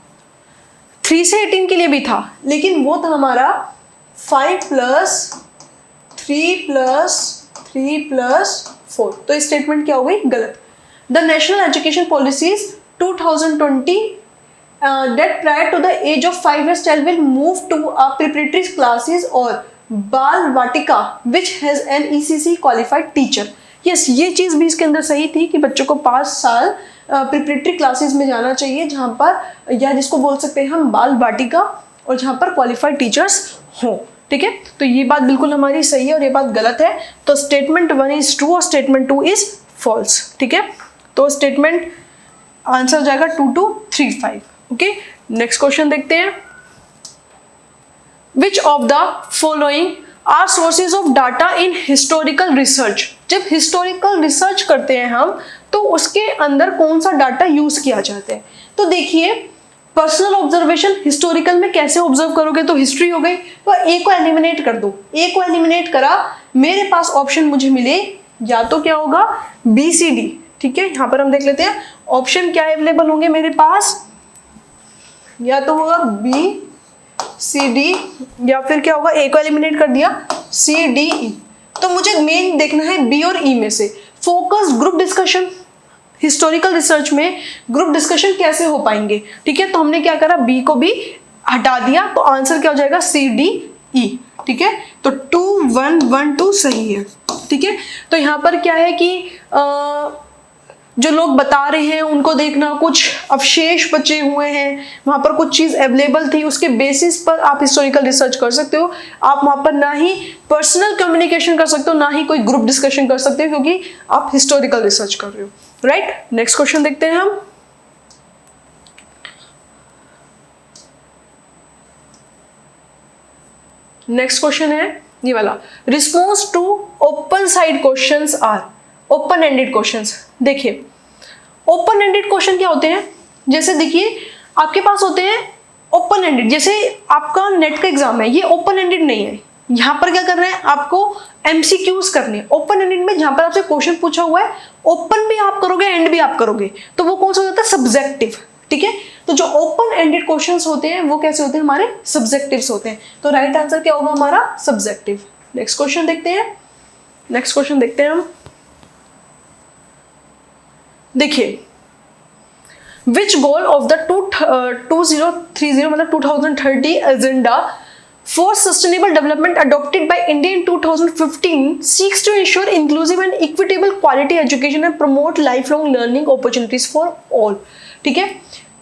3 से 18 के लिए भी था, लेकिन वो था हमारा 5+3+3+4। तो स्टेटमेंट क्या हो गई, गलत। The national education policies 2020 that prior to the age of 5 years child will move to a preparatory classes or Bal Vatika which has an ECC qualified teacher. Yes, ये चीज़ भी इसके अंदर सही थी कि बच्चों को 5 साल प्रिपरेटरी क्लासेस में जाना चाहिए, जहाँ पर, या जिसको बोल सकते हैं हम बाल वाटिका, और जहाँ पर क्वालिफाइड टीचर्स हों, ठीक है। तो ये बात बिल्कुल हमारी सही है और ये बात गलत है। तो स्टेटमेंट 1 इज ट्रू और स्टेटमेंट 2 इज फॉल्स, ठीक है। तो स्टेटमेंट आंसर हो जाएगा 2 2 3 5। ओके, नेक्स्ट क्वेश्चन देखते हैं। Which of the following are sources of data in historical research? जब historical research करते हैं हम, तो उसके अंदर कौन सा डाटा यूज किया जाता है। तो देखिए, पर्सनल ऑब्जर्वेशन हिस्टोरिकल में कैसे ऑब्जर्व करोगे, तो हिस्ट्री हो गई, तो ए को एलिमिनेट कर दो। ए को एलिमिनेट करा, मेरे पास ऑप्शन मुझे मिले, या तो क्या होगा BCD, ठीक है। यहाँ पर हम देख लेते हैं ऑप्शन क्या अवेलेबल होंगे मेरे पास, या तो होगा BCD, या फिर क्या होगा, ए को एलिमिनेट कर दिया CDE। तो मुझे मेन देखना है B और E में से। Focus group discussion, historical research में ग्रुप डिस्कशन कैसे हो पाएंगे, ठीक है। तो हमने क्या करा, B को भी हटा दिया, तो आंसर क्या हो जाएगा CDE, ठीक है। तो 2 1 1 2 सही है, ठीक है। तो यहाँ पर क्या है कि जो लोग बता रहे हैं उनको देखना, कुछ अवशेष बचे हुए हैं, वहाँ पर कुछ चीज़ अवेलेबल थी, उसके बेसिस पर आप हिस्टोरिकल रिसर्च कर सकते हो। आप वहाँ पर ना ही पर्सनल कम्युनिकेशन कर सकते हो, ना ही कोई ग्रुप डिस्कशन कर सकते हो, क्योंकि आप हिस्टोरिकल रिसर्च कर रहे हो, राइट। नेक्स्ट क्वेश्चन देखते हैं हम। नेक्स्ट क्वेश्चन है ये वाला, response to open side questions are open ended questions. देखिए, ओपन एंडेड क्वेश्चन क्या होते हैं, जैसे देखिए आपके पास होते हैं ओपन एंडेड, जैसे आपका नेट का एग्जाम है, ये ओपन एंडेड नहीं है। यहाँ पर क्या कर रहे हैं, आपको MCQs करने हैं। ओपन एंडेड में जहाँ पर आपसे क्वेश्चन पूछा हुआ है, ओपन भी आप करोगे एंड भी आप करोगे, तो वो कौन सा होता है, सब्जेक्टिव, ठीक है। तो जो ओपन एंडेड क्वेश्चंस होते हैं वो कैसे होते हैं, हमारे सब्जेक्टिव्स होते हैं। तो राइट आंसर क्या होगा हमारा, सब्जेक्टिव। नेक्स्ट क्वेश्चन देखते हैं, नेक्स्ट क्वेश्चन देखते हैं हम। देखिए, विच गोल ऑफ द 2030 मतलब 2030 agenda for sustainable development adopted by India in 2015 seeks to ensure inclusive and equitable quality education and promote life long learning opportunities for all, ठीक है।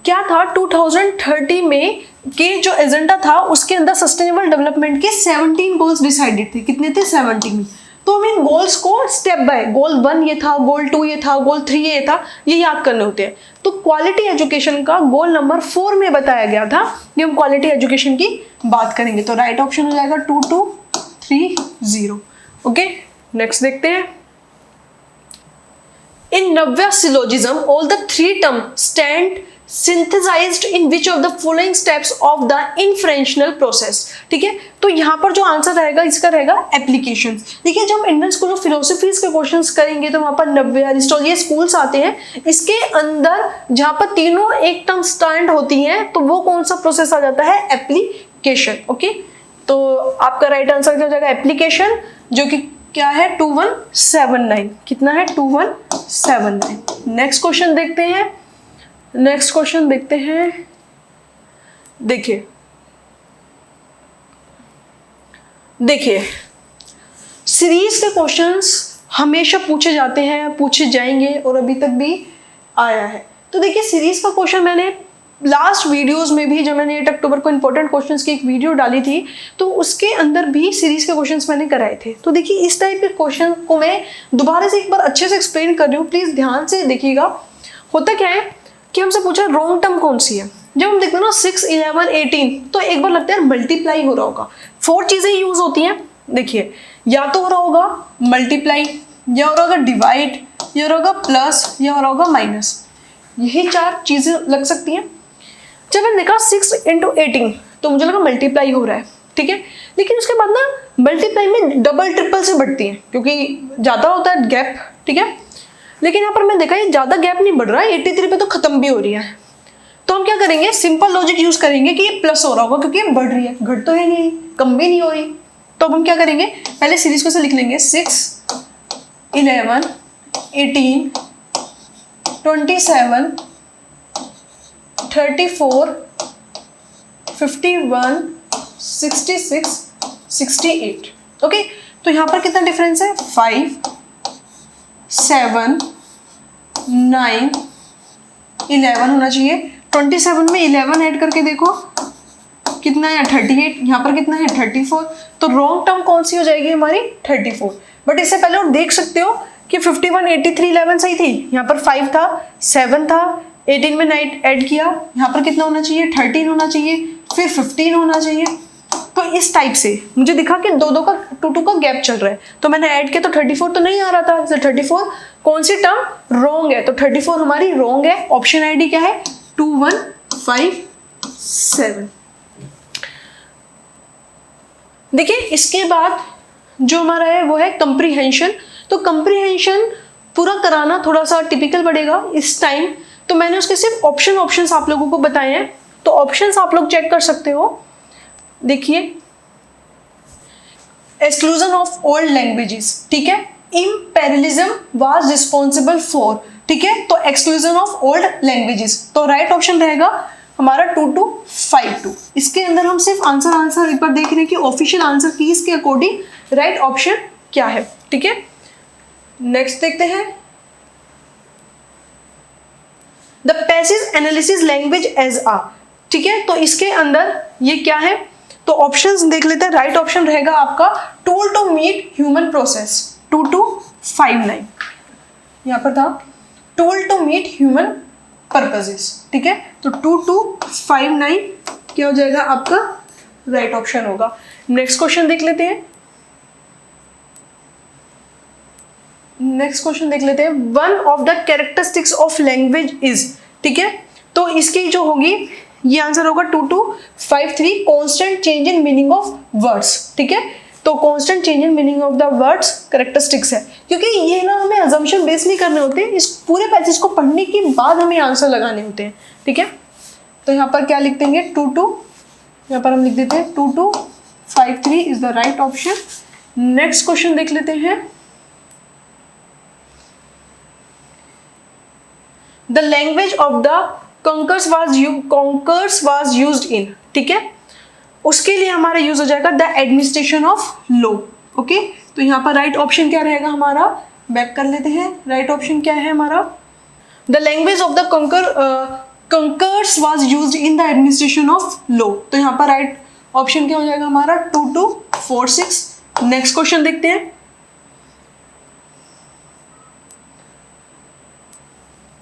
क्या था 2030 में के जो एजेंडा था उसके अंदर सस्टेनेबल डेवलपमेंट के 17 गोल्स डिसाइडेड थे। कितने थे? 17। तो हम इन गोल्स को स्टेप बाय, गोल 1 ये था, गोल 2 ये था, गोल 3 ये था, ये याद करने होते हैं। तो क्वालिटी एजुकेशन का गोल नंबर 4 में बताया गया था कि हम क्वालिटी एजुकेशन की बात करेंगे। तो राइट ऑप्शन हो जाएगा 2230। ओके, नेक्स्ट देखते हैं। In Navya syllogism, all the three terms stand synthesized in which of the following steps of the inferential process? ठीक है, तो यहाँ पर जो आंसर रहेगा इसका रहेगा एप्लीकेशन। देखिए, जब हम इंडियन स्कूल ऑफ फिलोसफीज के क्वेश्चंस करेंगे तो वहाँ पर नव्या, अरिस्टोटल, ये स्कूल्स आते हैं। इसके अंदर जहाँ पर तीनों एक टर्म स्टैंड होती हैं तो वो कौन सा प्रोसेस आ जाता है? एप्लीकेशन। ओके, तो आपका राइट आंसर क्या हो जाएगा? एप्लीकेशन, जो कि क्या है? 2179। कितना है? 2179। नेक्स्ट क्वेश्चन देखते हैं। नेक्स्ट क्वेश्चन देखते हैं। देखिए सीरीज के क्वेश्चंस हमेशा पूछे जाते हैं, पूछे जाएंगे और अभी तक भी आया है। तो देखिए, सीरीज का क्वेश्चन मैंने लास्ट वीडियोस में भी, जब मैंने 8 अक्टूबर को इंपॉर्टेंट क्वेश्चंस की एक वीडियो डाली थी तो उसके अंदर भी सीरीज के क्वेश्चंस मैंने कराए थे। तो देखिए, इस टाइप के क्वेश्चन को मैं दोबारा से एक बार अच्छे से एक्सप्लेन कर रही हूँ, प्लीज ध्यान से देखिएगा। होता क्या है कि हमसे पूछा रॉन्ग टर्म कौन सी है। जब हम देखते हैं ना 6, 11, 18 तो एक बार लगता है मल्टीप्लाई हो रहा होगा। 4 चीजें यूज होती हैं। देखिए, या तो हो रहा होगा मल्टीप्लाई, या हो रहा होगा डिवाइड, या हो रहा होगा प्लस, या हो रहा होगा माइनस। यही 4 चीजें लग सकती हैं। जब मैंने देखा 6 × 18 तो मुझे लगा मल्टीप्लाई हो रहा है, ठीक है। लेकिन उसके बाद ना मल्टीप्लाई में डबल ट्रिपल से बढ़ती है क्योंकि ज़्यादा होता है गैप, ठीक है। लेकिन यहाँ पर मैं देखा ये ज़्यादा गैप नहीं बढ़ रहा है, 83 पे तो खत्म भी हो रही है। तो हम क्या करेंगे? सिंपल लॉजिक यूज करेंगे कि ये प्लस हो रहा होगा क्योंकि ये बढ़ रही है, घट तो है नहीं, कम भी नहीं हो रही। तो अब हम क्या करेंगे? पहले सीरीज को से लिख लेंगे 6, 11, 18, 27, 34, 51, 66, 68। ओके, तो यहाँ पर कितना डिफरेंस है? 5, 7, 9, 11 होना चाहिए। 27 में 11 ऐड करके देखो कितना है? 38। यहाँ पर कितना है? 34। तो रॉन्ग टर्म कौन सी हो जाएगी हमारी? 34। बट इससे पहले आप देख सकते हो कि 51, 83, 11 सही थी। यहाँ पर 5 था, 7 था, 18 में 9 ऐड किया, यहाँ पर कितना होना चाहिए? 13 होना चाहिए, फिर 15 होना चाहिए। तो इस टाइप से मुझे दिखा कि 2 का 2 का गैप चल रहा है, तो मैंने ऐड किया तो 34 तो नहीं आ रहा था। तो 34 कौन सी टर्म रॉन्ग है? तो 34 हमारी रॉन्ग है। ऑप्शन आईडी क्या है? 2157। देखिए, इसके बाद जो हमारा है वो है कंप्रीहेंशन। तो कंप्रीहेंशन पूरा कराना थोड़ा सा टिपिकल पड़ेगा इस टाइम, तो मैंने उसके सिर्फ ऑप्शंस आप लोगों को बताए हैं। तो ऑप्शंस आप लोग चेक कर सकते हो। देखिए, एक्सक्लूजन ऑफ ओल्ड लैंग्वेजेस, ठीक है। इम्पेरियलिज्म वाज रिस्पॉन्सिबल फॉर, ठीक है। तो एक्सक्लूजन ऑफ ओल्ड लैंग्वेजेस, तो राइट ऑप्शन रहेगा हमारा 2252। इसके अंदर हम सिर्फ आंसर एक बार देख रहे हैं कि ऑफिशियल आंसर कीज के अकॉर्डिंग राइट ऑप्शन क्या है, ठीक है। नेक्स्ट देखते हैं, the passive analysis language as a, ठीक है। तो इसके अंदर ये क्या है? तो ऑप्शंस देख लेते हैं। राइट ऑप्शन रहेगा आपका tool to meet human process, 2259 यहाँ पर था, tool to meet human purposes, ठीक है। तो 2259 क्या हो जाएगा आपका? राइट ऑप्शन होगा। नेक्स्ट क्वेश्चन देख लेते हैं। One of the characteristics of language is, ठीक है। तो इसकी जो होगी ये आंसर होगा 2253, constant change in meaning of words, ठीक है। तो constant change in meaning of the words characteristics है, क्योंकि ये ना हमें अजम्पशन बेस नहीं करने होते, इस पूरे पैसेज को पढ़ने के बाद हमें आंसर लगाने होते हैं, ठीक है। तो यहाँ पर क्या लिख देंगे? यहाँ पर हम लिख देते हैं 2253 is the right option. Next question देख लेते हैं। The language of the conquers was used इन, ठीक है। उसके लिए हमारा यूज हो जाएगा the administration of law, okay. तो यहाँ पर राइट ऑप्शन क्या रहेगा हमारा? बैक कर लेते हैं। राइट ऑप्शन क्या है हमारा? The language of the conquerors was used in the administration of law. तो यहाँ पर राइट ऑप्शन क्या हो जाएगा हमारा 2246। नेक्स्ट क्वेश्चन देखते हैं।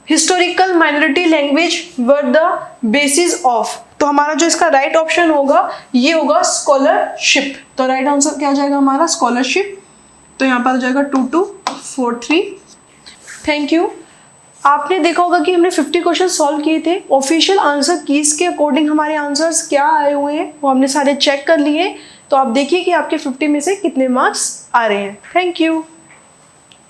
Historical minority language were the basis of. तो हमारा जो इसका राइट ऑप्शन होगा ये होगा स्कॉलरशिप। तो राइट आंसर क्या हो जाएगा हमारा स्कॉलरशिप। तो यहाँ पर हो जाएगा 2243। Thank you. आपने देखा होगा कि हमने 50 क्वेश्चन सॉल्व किए थे। ऑफिशियल आंसर कीज के अकॉर्डिंग हमारे आंसर्स क्या आए हुए हैं वो हमने सारे चेक कर लिए। तो आप देखिए कि आपके 50 में से कितने मार्क्स आ रहे हैं। Thank you.